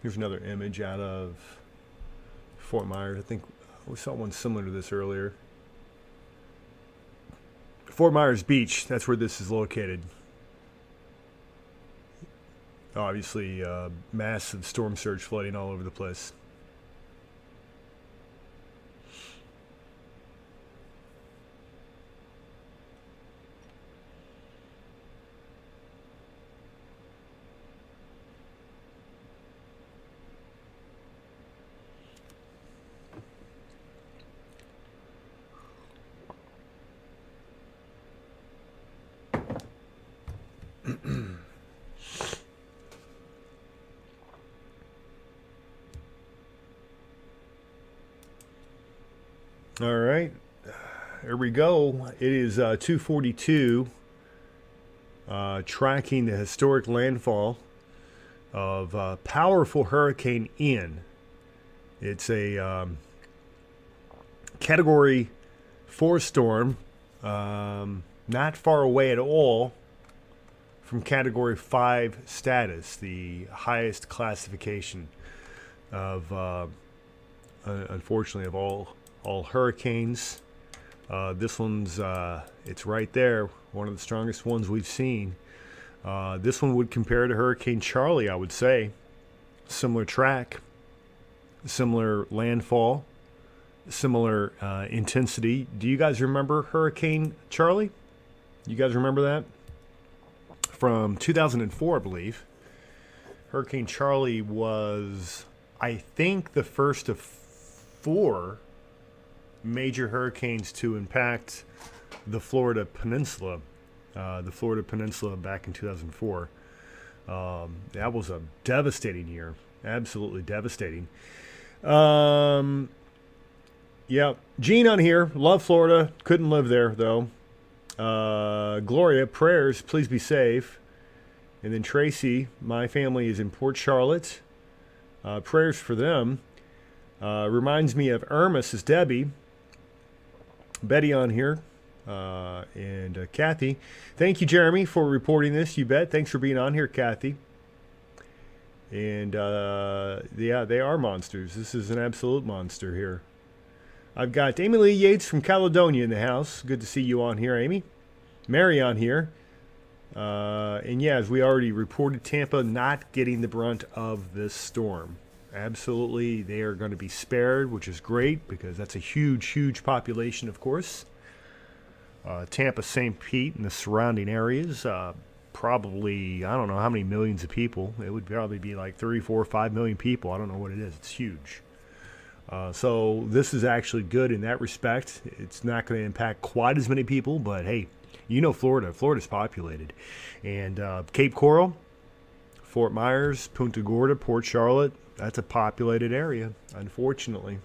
Here's another image out of Fort Myers. I think we saw one similar to this earlier. Fort Myers Beach, that's where this is located. Obviously, massive storm surge flooding all over the place. All right, here we go. It is 2:42, tracking the historic landfall of powerful Hurricane Ian. It's a Category 4 storm, not far away at all from Category 5 status, the highest classification of, unfortunately, of all hurricanes. This one's, it's right there, one of the strongest ones we've seen. This one would compare to Hurricane Charlie, I would say. Similar track, similar landfall, similar intensity. Do you guys remember Hurricane Charlie? You guys remember that? From 2004, I believe. Hurricane Charlie was, I think, the first of 4 major hurricanes to impact the Florida Peninsula. The Florida Peninsula back in 2004. That was a devastating year. Absolutely devastating. Yeah. Gene on here. Love Florida. Couldn't live there, though. Gloria, prayers. Please be safe. And then Tracy, my family is in Port Charlotte. Prayers for them. Reminds me of Irma, says Debbie. Betty on here. And Kathy. Thank you, Jeremy, for reporting this. You bet. Thanks for being on here, Kathy. And yeah, they are monsters. This is an absolute monster here. I've got Amy Lee Yates from Caledonia in the house. Good to see you on here, Amy. Mary on here. And yeah, as we already reported, Tampa not getting the brunt of this storm. Absolutely, they are going to be spared, which is great because that's a huge, huge population, of course. Tampa, St. Pete, and the surrounding areas, probably, I don't know how many millions of people. It would probably be like 3, 4, 5 million people. I don't know what it is. It's huge. So this is actually good in that respect. It's not going to impact quite as many people, but hey, you know Florida. Florida's populated. And Cape Coral, Fort Myers, Punta Gorda, Port Charlotte, that's a populated area, unfortunately.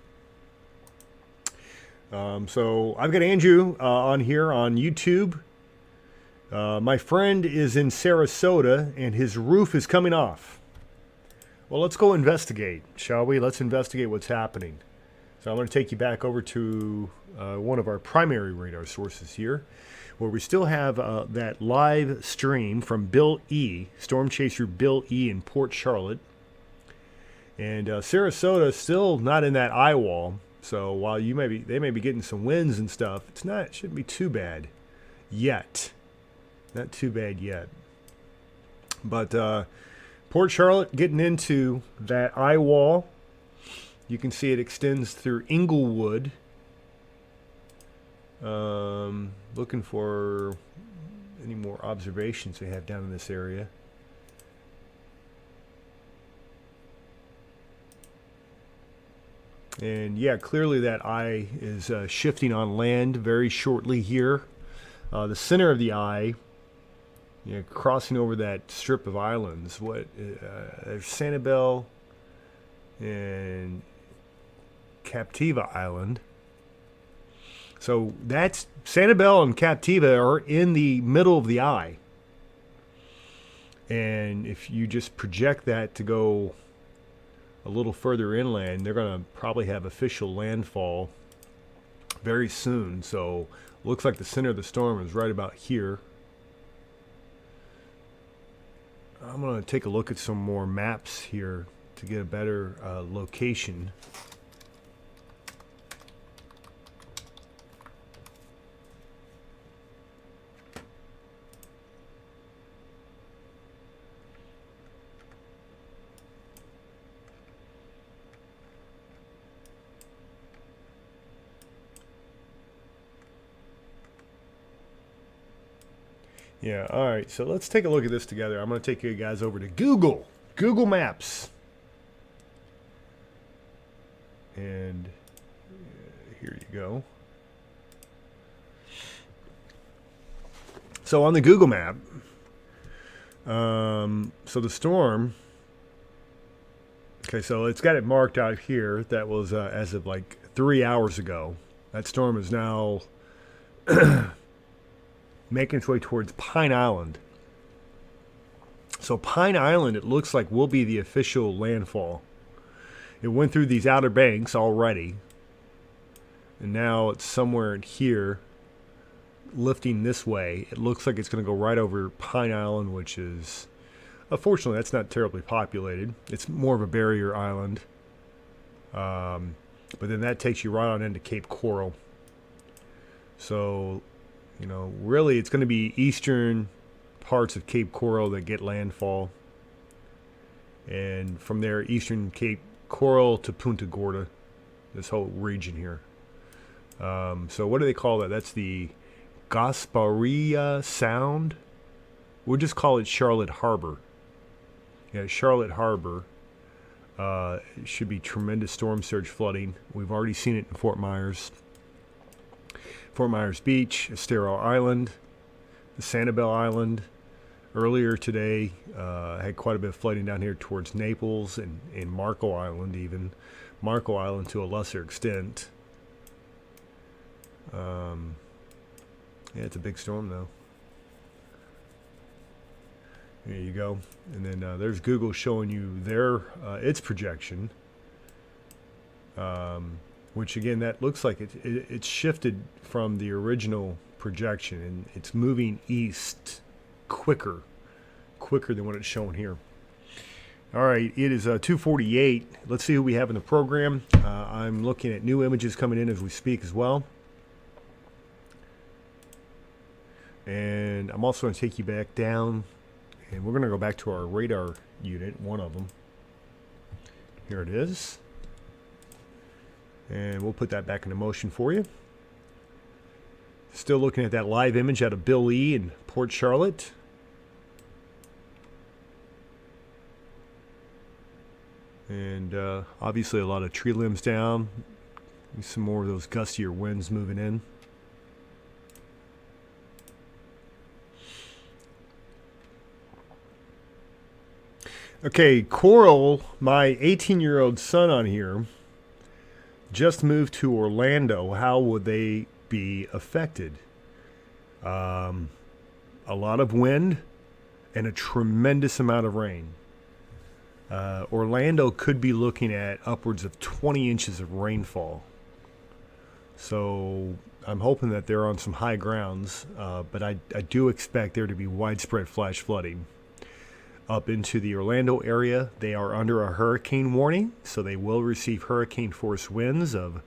So I've got Andrew on here on YouTube. My friend is in Sarasota, and his roof is coming off. Well, let's go investigate, shall we? Let's investigate what's happening. So I'm going to take you back over to one of our primary radar sources here, where we still have that live stream from Bill E., Storm Chaser Bill E. in Port Charlotte. And Sarasota is still not in that Eyewall. So while they may be getting some winds and stuff, it shouldn't be too bad yet. Not too bad yet. But Port Charlotte getting into that Eyewall. You can see it extends through Inglewood. Looking for any more observations they have down in this area. And yeah, clearly that eye is shifting on land very shortly here. The center of the eye, crossing over that strip of islands. There's Sanibel and Captiva Island. So that's Sanibel and Captiva are in the middle of the eye. And if you just project that to go a little further inland, they're going to probably have official landfall very soon. So looks like the center of the storm is right about here. I'm going to take a look at some more maps here to get a better location. Yeah, all right, so let's take a look at this together. I'm going to take you guys over to Google Maps. And here you go. So on the Google map, so the storm, okay, so it's got it marked out here. That was as of like 3 hours ago. That storm is now making its way towards Pine Island. So Pine Island, it looks like, will be the official landfall. It went through these Outer Banks already, and now it's somewhere in here, lifting this way. It looks like it's going to go right over Pine Island, which is, unfortunately, that's not terribly populated. It's more of a barrier island. But then that takes you right on into Cape Coral. So, really it's going to be eastern parts of Cape Coral that get landfall. And from there, eastern Cape Coral to Punta Gorda, this whole region here. So what do they call that? That's the Gasparilla Sound. We'll just call it Charlotte Harbor. Yeah, Charlotte Harbor. It should be tremendous storm surge flooding. We've already seen it in Fort Myers Beach, Estero Island, the Sanibel Island. Earlier today, had quite a bit of flooding down here towards Naples and Marco Island even. Marco Island to a lesser extent. Yeah, it's a big storm though. There you go. And then there's Google showing you its projection. Which again, that looks like it's shifted from the original projection, and it's moving east quicker than what it's shown here. All right, it is 2:48. Let's see who we have in the program. I'm looking at new images coming in as we speak as well. And I'm also going to take you back down, and we're going to go back to our radar unit, one of them. Here it is. And we'll put that back into motion for you. Still looking at that live image out of Bill E. in Port Charlotte. And obviously a lot of tree limbs down. Some more of those gustier winds moving in. Okay, Coral, my 18-year-old son on here, just moved to Orlando. How would they be affected? A lot of wind and a tremendous amount of rain. Orlando could be looking at upwards of 20 inches of rainfall. So I'm hoping that they're on some high grounds, but I do expect there to be widespread flash flooding. Up into the Orlando area, they are under a hurricane warning, so they will receive hurricane force winds of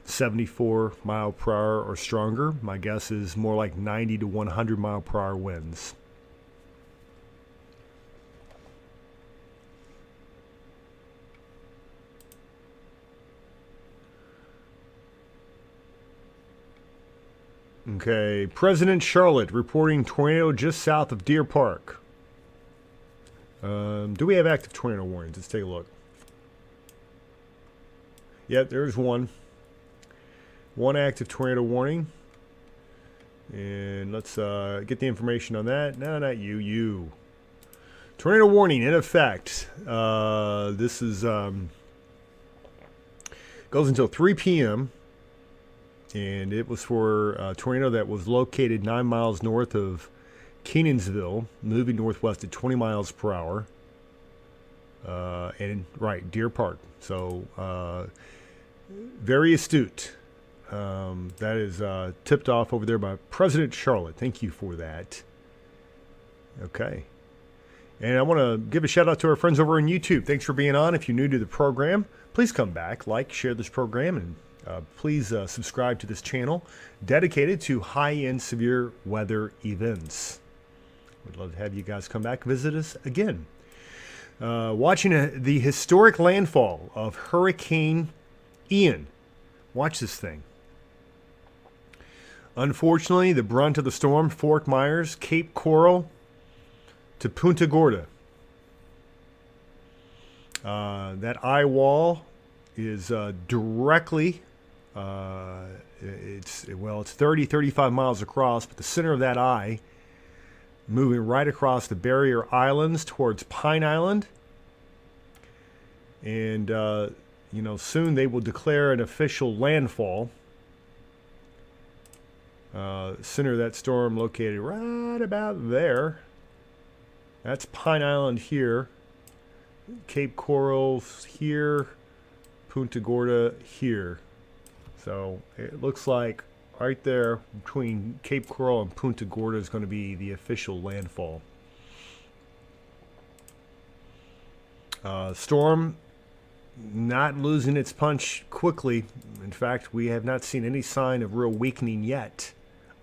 74 mile per hour or stronger. My guess is more like 90 to 100 mile per hour winds. Okay, President Charlotte reporting tornado just south of Deer Park. Do we have active tornado warnings? Let's take a look. Yep, there's one. One active tornado warning. And let's get the information on that. No, not you. You. Tornado warning in effect. This is goes until 3 p.m. And it was for a tornado that was located 9 miles north of Kenansville, moving northwest at 20 miles per hour. And right, Deer Park. So very astute. That is tipped off over there by President Charlotte. Thank you for that. Okay. And I want to give a shout out to our friends over on YouTube. Thanks for being on. If you're new to the program, please come back, like, share this program, and please subscribe to this channel dedicated to high-end severe weather events. We'd love to have you guys come back and visit us again. Watching the historic landfall of Hurricane Ian. Watch this thing. Unfortunately, the brunt of the storm, Fort Myers, Cape Coral to Punta Gorda. That Eyewall is directly, it's 30-35 miles across, but the center of that eye moving right across the barrier islands towards Pine Island. And, soon they will declare an official landfall. Center of that storm located right about there. That's Pine Island here. Cape Coral here. Punta Gorda here. So it looks like right there between Cape Coral and Punta Gorda is going to be the official landfall. Storm not losing its punch quickly. In fact, we have not seen any sign of real weakening yet,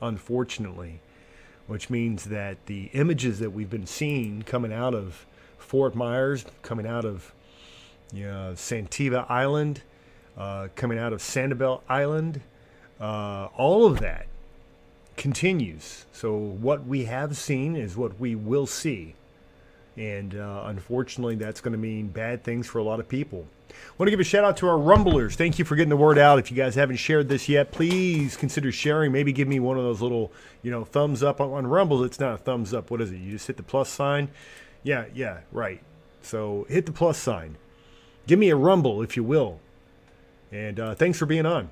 unfortunately, which means that the images that we've been seeing coming out of Fort Myers, coming out of Santiva Island, coming out of Sanibel Island, all of that continues. So what we have seen is what we will see. And unfortunately, that's going to mean bad things for a lot of people. I want to give a shout out to our Rumblers. Thank you for getting the word out. If you guys haven't shared this yet, please consider sharing. Maybe give me one of those little, thumbs up on Rumble. It's not a thumbs up. What is it? You just hit the plus sign. Yeah, right. So hit the plus sign. Give me a rumble, if you will. And thanks for being on.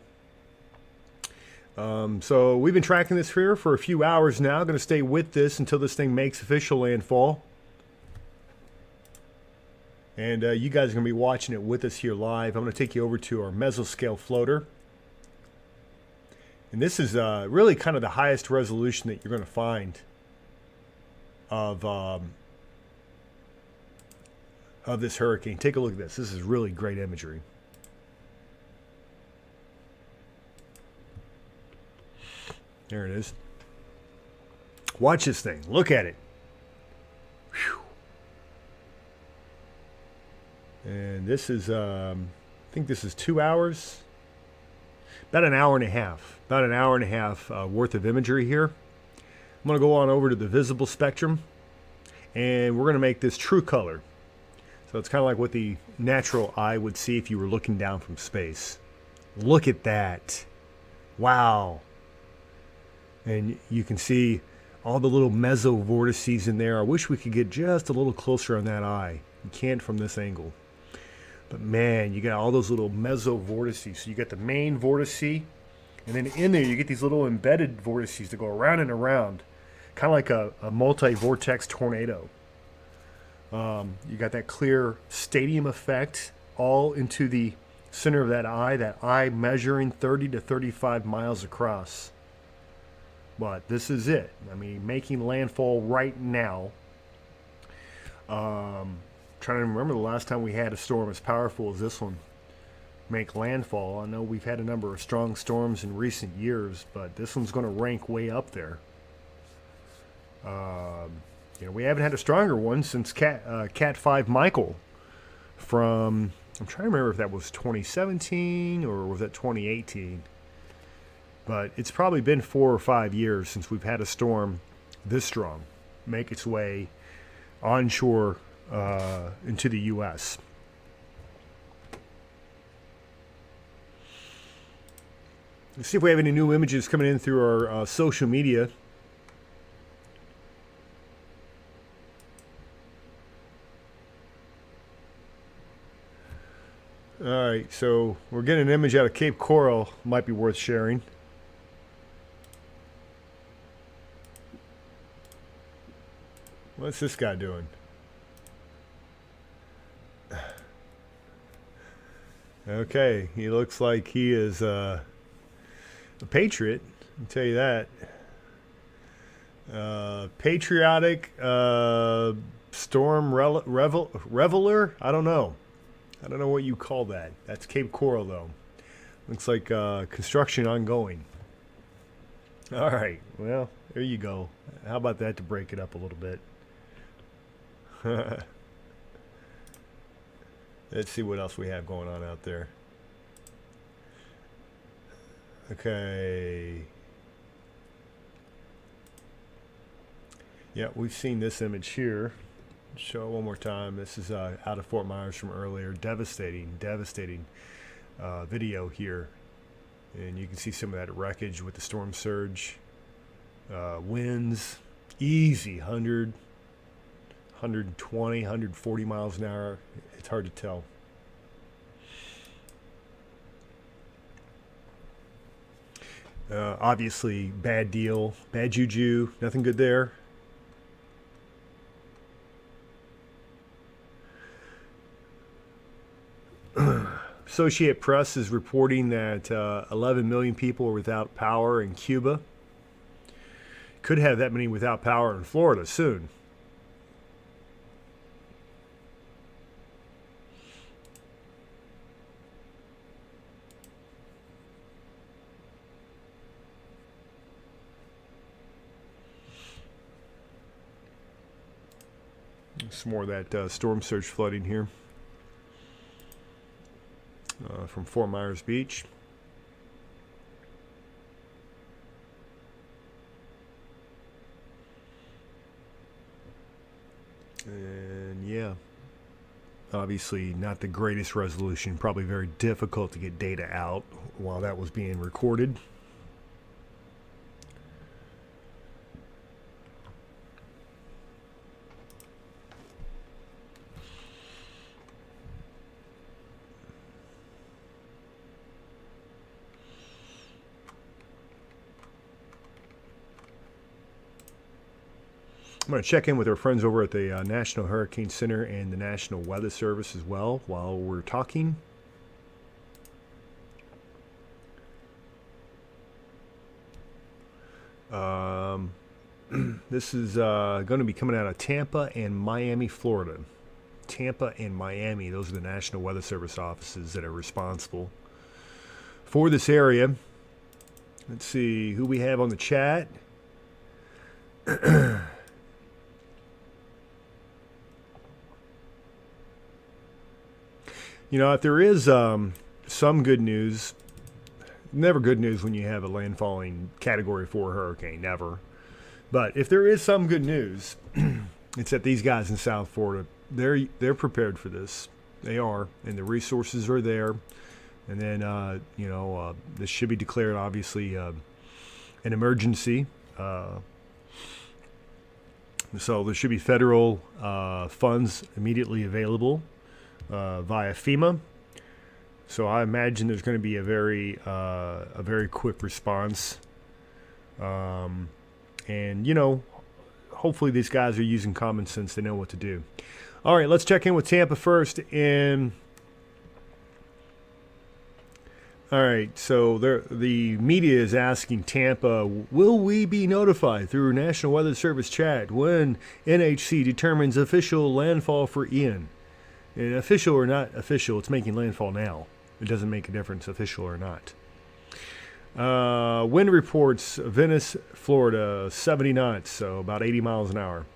So we've been tracking this here for a few hours now. Going to stay with this until this thing makes official landfall. And you guys are going to be watching it with us here live. I'm going to take you over to our mesoscale floater. And this is really kind of the highest resolution that you're going to find of this hurricane. Take a look at this. This is really great imagery. There it is. Watch this thing. Look at it. Whew. And this is, I think this is 2 hours. About an hour and a half. About an hour and a half worth of imagery here. I'm going to go on over to the visible spectrum. And we're going to make this true color. So it's kind of like what the natural eye would see if you were looking down from space. Look at that. Wow. And you can see all the little mesovortices in there. I wish we could get just a little closer on that eye. You can't from this angle. But man, you got all those little mesovortices. So you got the main vortice, and then in there you get these little embedded vortices that go around and around. Kind of like a multi-vortex tornado. You got that clear stadium effect all into the center of that eye measuring 30 to 35 miles across. But this is it. I mean, making landfall right now. Trying to remember the last time we had a storm as powerful as this one make landfall. I know we've had a number of strong storms in recent years, but this one's going to rank way up there. We haven't had a stronger one since Cat 5 Michael from, I'm trying to remember if that was 2017 or was that 2018. but it's probably been 4 or 5 years since we've had a storm this strong make its way onshore into the U.S. Let's see if we have any new images coming in through our social media. All right, so we're getting an image out of Cape Coral. Might be worth sharing. What's this guy doing? Okay, he looks like he is a patriot. I'll tell you that. Patriotic storm reveler? I don't know. I don't know what you call that. That's Cape Coral, though. Looks like construction ongoing. All right. Well, there you go. How about that to break it up a little bit? Let's see what else we have going on out there. Okay. Yeah, we've seen this image here. Show it one more time. This is out of Fort Myers from earlier. Devastating video here. And you can see some of that wreckage with the storm surge. Winds, easy 100, 120, 140 miles an hour. It's hard to tell. Obviously, bad deal, bad juju, nothing good there. Associated Press is reporting that 11 million people are without power in Cuba. Could have that many without power in Florida soon. Some more of that storm surge flooding here. From Fort Myers Beach. And yeah, obviously not the greatest resolution, probably very difficult to get data out while that was being recorded. I'm going to check in with our friends over at the National Hurricane Center and the National Weather Service as well while we're talking. This is going to be coming out of Tampa and Miami, Florida. Tampa and Miami, those are the National Weather Service offices that are responsible for this area. Let's see who we have on the chat. You know, if there is some good news, never good news when you have a landfalling Category 4 hurricane, never. But if there is some good news, it's that these guys in South Florida, they're prepared for this. They are, and the resources are there. And then, this should be declared, obviously, an emergency. So there should be federal funds immediately available via FEMA. So I imagine there's going to be a very quick response. And, you know, hopefully these guys are using common sense. They know what to do. All right, let's check in with Tampa first. And all right, so the media is asking Tampa, will we be notified through National Weather Service chat when NHC determines official landfall for Ian? And official or not official, it's making landfall now. It doesn't make a difference, official or not. Wind reports, Venice, Florida, 70 knots, so about 80 miles an hour.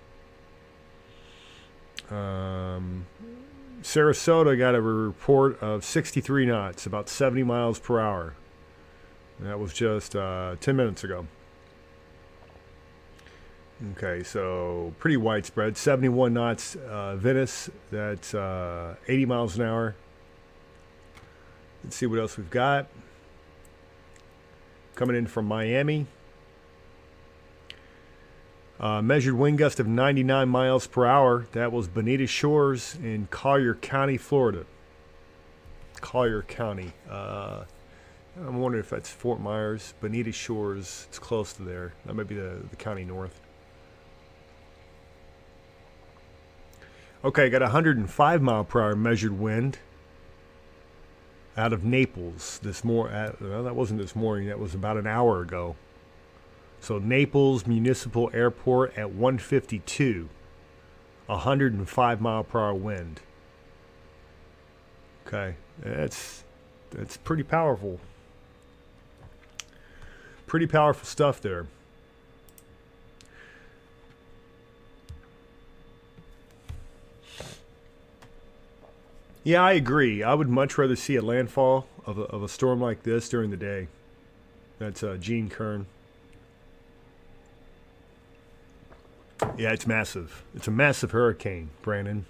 Sarasota got a report of 63 knots, about 70 miles per hour. That was just 10 minutes ago. Okay, so pretty widespread. 71 knots, Venice. That's 80 miles an hour. Let's see what else we've got. Coming in from Miami. Measured wind gust of 99 miles per hour. That was Bonita Shores in Collier County, Florida. Collier County. I'm wondering if that's Fort Myers. Bonita Shores. It's close to there. That might be the county north. Okay, got 105 mile per hour measured wind out of Naples well, that wasn't this morning. That was about an hour ago. So Naples Municipal Airport at 152. 105 mile per hour wind. Okay, that's pretty powerful. Pretty powerful stuff there. Yeah, I agree. I would much rather see a landfall of a storm like this during the day. That's Gene Kern. Yeah, it's massive. It's a massive hurricane, Brandon.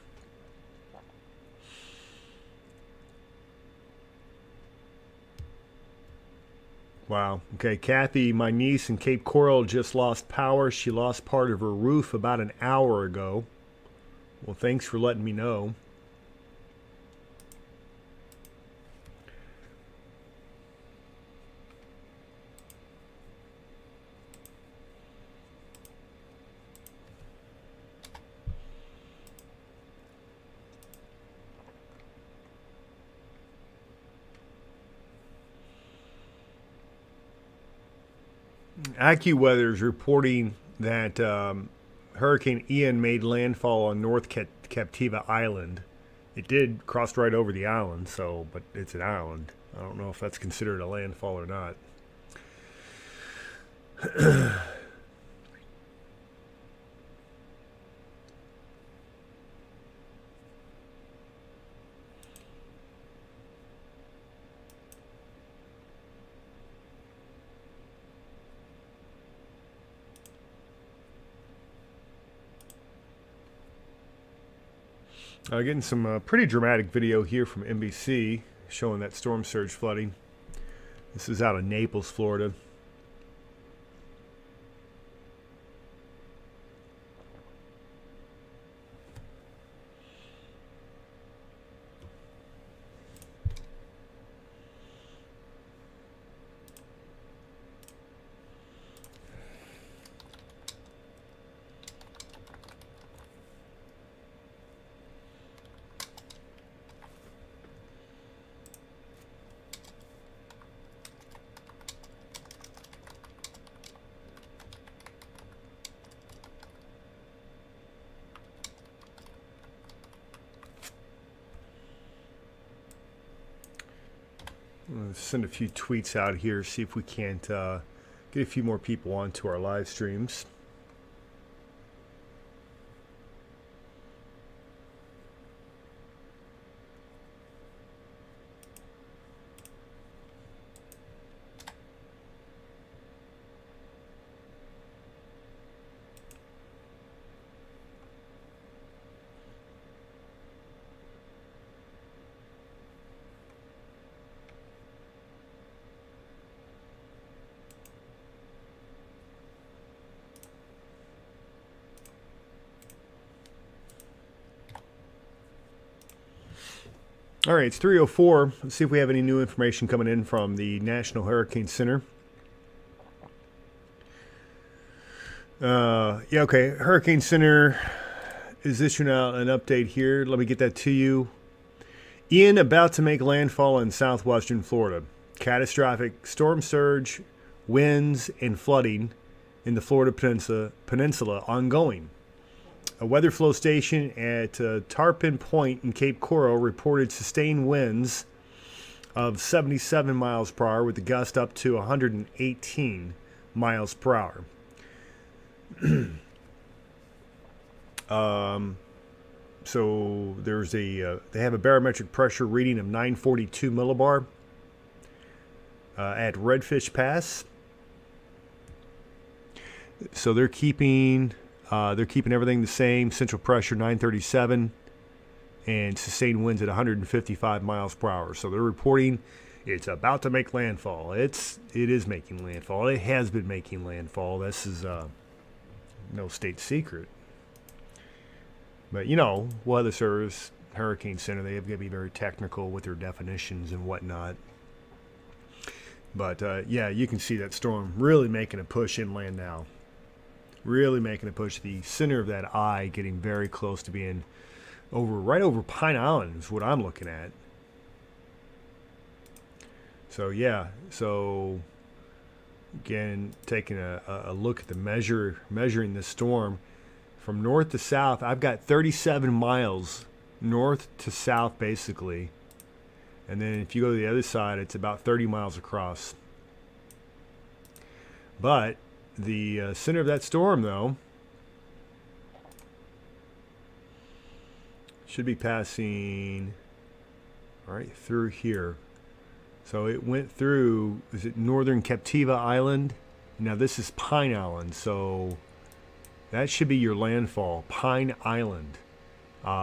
Wow. Okay, Kathy, my niece in Cape Coral just lost power. She lost part of her roof about an hour ago. Well, thanks for letting me know. AccuWeather is reporting that Hurricane Ian made landfall on North Captiva Island. It did cross right over the island, but it's an island. I don't know if that's considered a landfall or not. Getting some pretty dramatic video here from NBC showing that storm surge flooding. This is out of Naples, Florida. Let's send a few tweets out here, see if we can't get a few more people onto our live streams. All right, it's 3:04. Let's see if we have any new information coming in from the National Hurricane Center. Okay. Hurricane Center is issuing out an update here. Let me get that to you. Ian about to make landfall in southwestern Florida. Catastrophic storm surge, winds, and flooding in the Florida Peninsula ongoing. A weather flow station at Tarpon Point in Cape Coral reported sustained winds of 77 miles per hour with the gust up to 118 miles per hour. So there's they have a barometric pressure reading of 942 millibar. at Redfish Pass. So they're keeping everything the same. Central pressure 937 and sustained winds at 155 miles per hour. So they're reporting it's about to make landfall. It is making landfall. It has been making landfall. This is no state secret. But you know, Weather Service, Hurricane Center, they have got to be very technical with their definitions and whatnot. But yeah, you can see that storm really making a push inland now. Really making a push. The center of that eye getting very close to being right over Pine Island is what I'm looking at. So yeah, so again, taking a look at the measuring this storm from north to south, I've got 37 miles north to south basically. And then if you go to the other side, it's about 30 miles across. But the center of that storm, though, should be passing right through here. So it went through, is it northern Captiva Island? Now this is Pine Island, so that should be your landfall, Pine Island,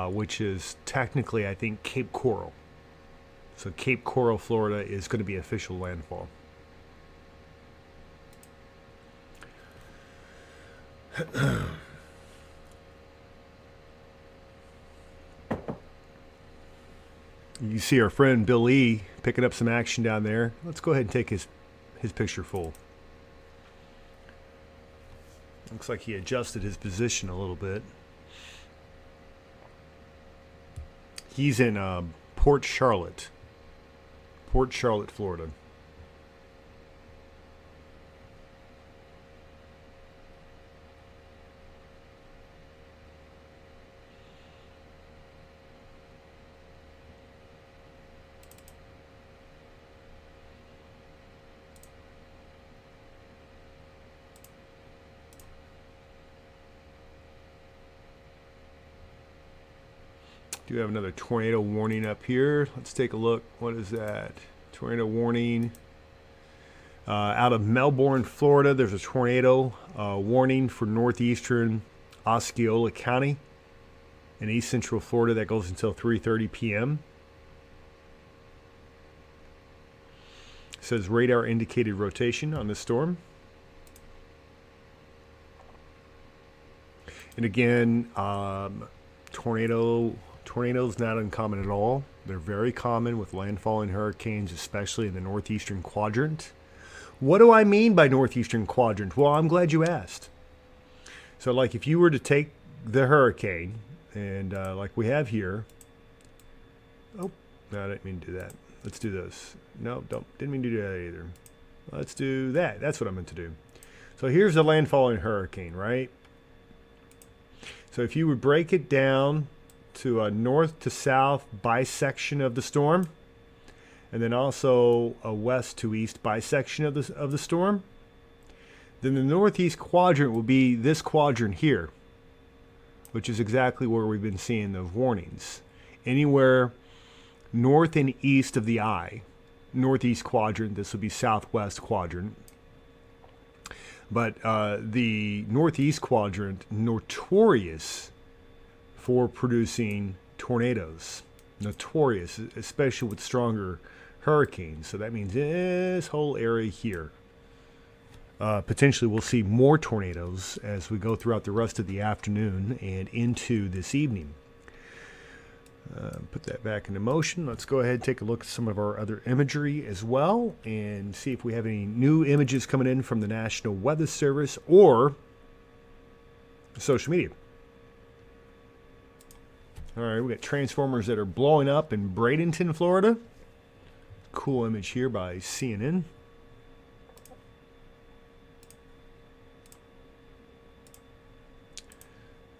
which is technically, I think, Cape Coral. So Cape Coral, Florida is going to be official landfall. You see our friend Bill E. picking up some action down there. Let's go ahead and take his picture full. Looks like he adjusted his position a little bit. He's in Port Charlotte, Florida. Do have another tornado warning up here. Let's take a look. What is that? Tornado warning. Out of Melbourne, Florida, there's a tornado warning for northeastern Osceola County in east central Florida that goes until 3:30 p.m. It says radar indicated rotation on the storm. And again, tornadoes not uncommon at all. They're very common with landfalling hurricanes, especially in the northeastern quadrant. What do I mean by northeastern quadrant? Well, I'm glad you asked. So like if you were to take the hurricane and like we have here. Oh, no, I didn't mean to do that. Let's do this. No, didn't mean to do that either. Let's do that. That's what I meant to do. So here's the landfalling hurricane, right? So if you would break it down to a north to south bisection of the storm, and then also a west to east bisection of the storm, then the northeast quadrant will be this quadrant here, which is exactly where we've been seeing those warnings. Anywhere north and east of the eye, northeast quadrant, this will be southwest quadrant. But the northeast quadrant, notorious for producing tornadoes. Notorious, especially with stronger hurricanes. So that means this whole area here. Potentially we'll see more tornadoes as we go throughout the rest of the afternoon and into this evening. Put that back into motion. Let's go ahead and take a look at some of our other imagery as well and see if we have any new images coming in from the National Weather Service or social media. All right, we got transformers that are blowing up in Bradenton, Florida. Cool image here by CNN.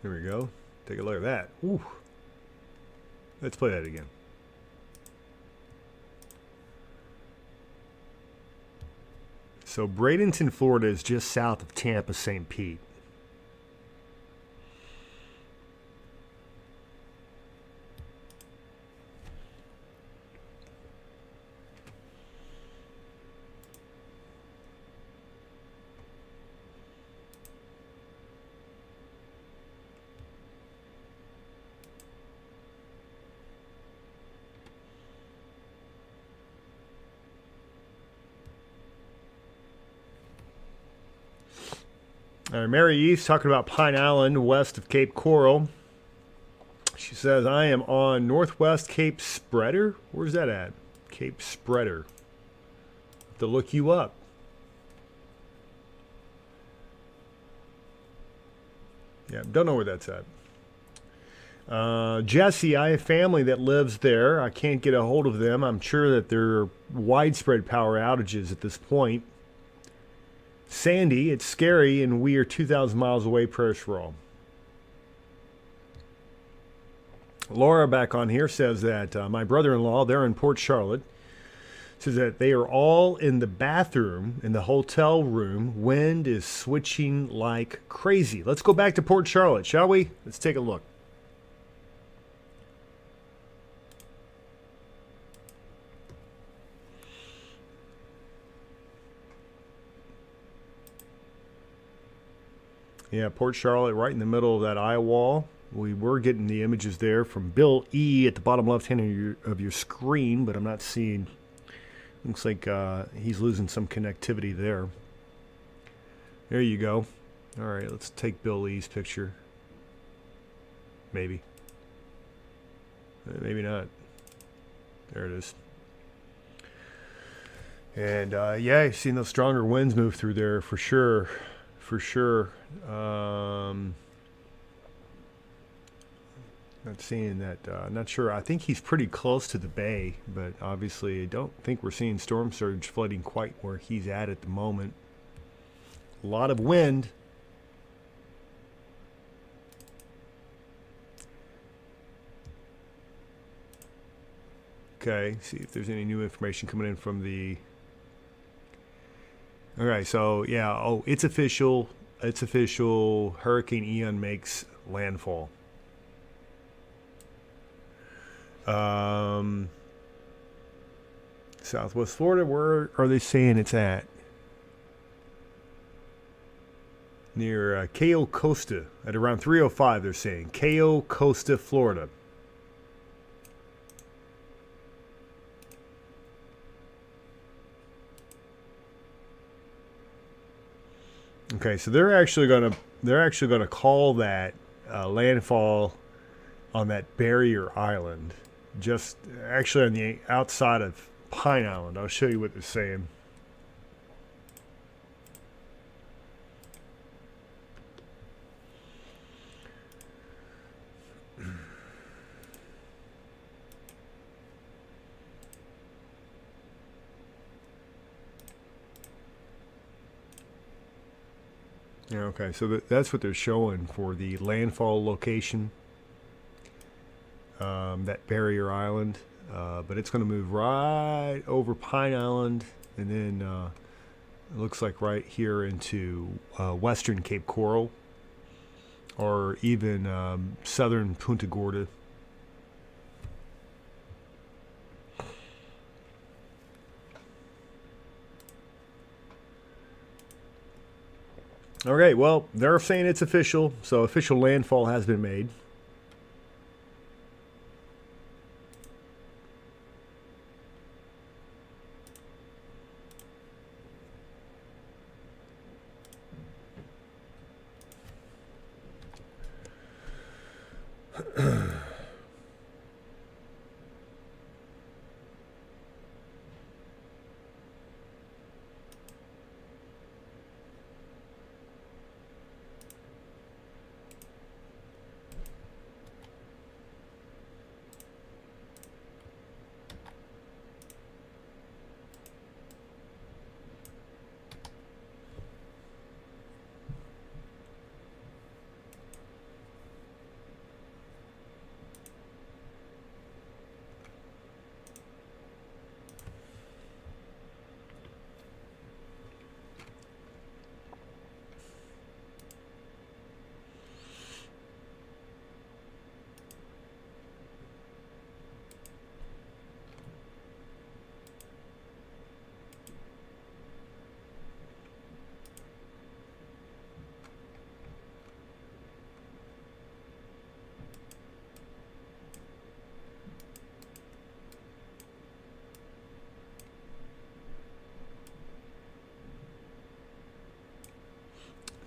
There we go. Take a look at that. Ooh. Let's play that again. So Bradenton, Florida is just south of Tampa, St. Pete. Mary Eve's talking about Pine Island, west of Cape Coral. She says, I am on northwest Cape Spreader. Where's that at? Cape Spreader. To look you up. Yeah, don't know where that's at. Jesse, I have family that lives there. I can't get a hold of them. I'm sure that there are widespread power outages at this point. Sandy, it's scary, and we are 2,000 miles away. Prayers for all. Laura back on here says that my brother-in-law, they're in Port Charlotte, says that they are all in the bathroom in the hotel room. Wind is switching like crazy. Let's go back to Port Charlotte, shall we? Let's take a look. Yeah, Port Charlotte, right in the middle of that Eyewall. We were getting the images there from Bill E. at the bottom left hand of your screen, but I'm not seeing. Looks like he's losing some connectivity there. There you go. All right, let's take Bill E's picture. Maybe. Maybe not. There it is. And yeah, you've seen those stronger winds move through there for sure. For sure. Not seeing that. Not sure. I think he's pretty close to the bay, but obviously I don't think we're seeing storm surge flooding quite where he's at the moment. A lot of wind. Okay, see if there's any new information coming in from the... Okay, so yeah, oh, it's official. It's official. Hurricane Ian makes landfall. Southwest Florida, where are they saying it's at? Near Cayo Costa, at around 3:05 they're saying. Cayo Costa, Florida. Okay, so they're actually gonna call that landfall on that barrier island, just actually on the outside of Pine Island. I'll show you what they're saying. Yeah, okay, so that's what they're showing for the landfall location, that barrier island. But it's going to move right over Pine Island, and then it looks like right here into western Cape Coral, or even southern Punta Gorda. Okay, well, they're saying it's official, so official landfall has been made.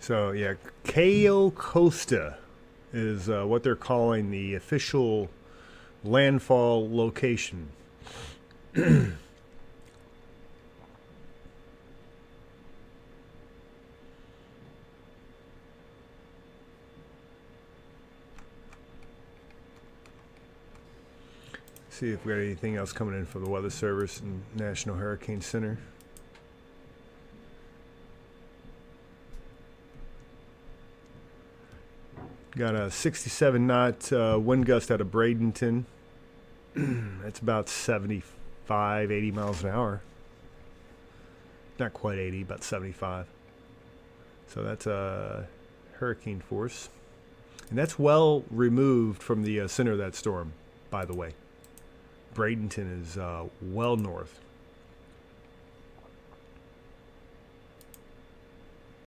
So yeah, Cayo Costa is what they're calling the official landfall location. See if we got anything else coming in from the Weather Service and National Hurricane Center. Got a 67 knot wind gust out of Bradenton. That's about 75, 80 miles an hour. Not quite 80, about 75. So that's a hurricane force. And that's well removed from the center of that storm, by the way. Bradenton is well north.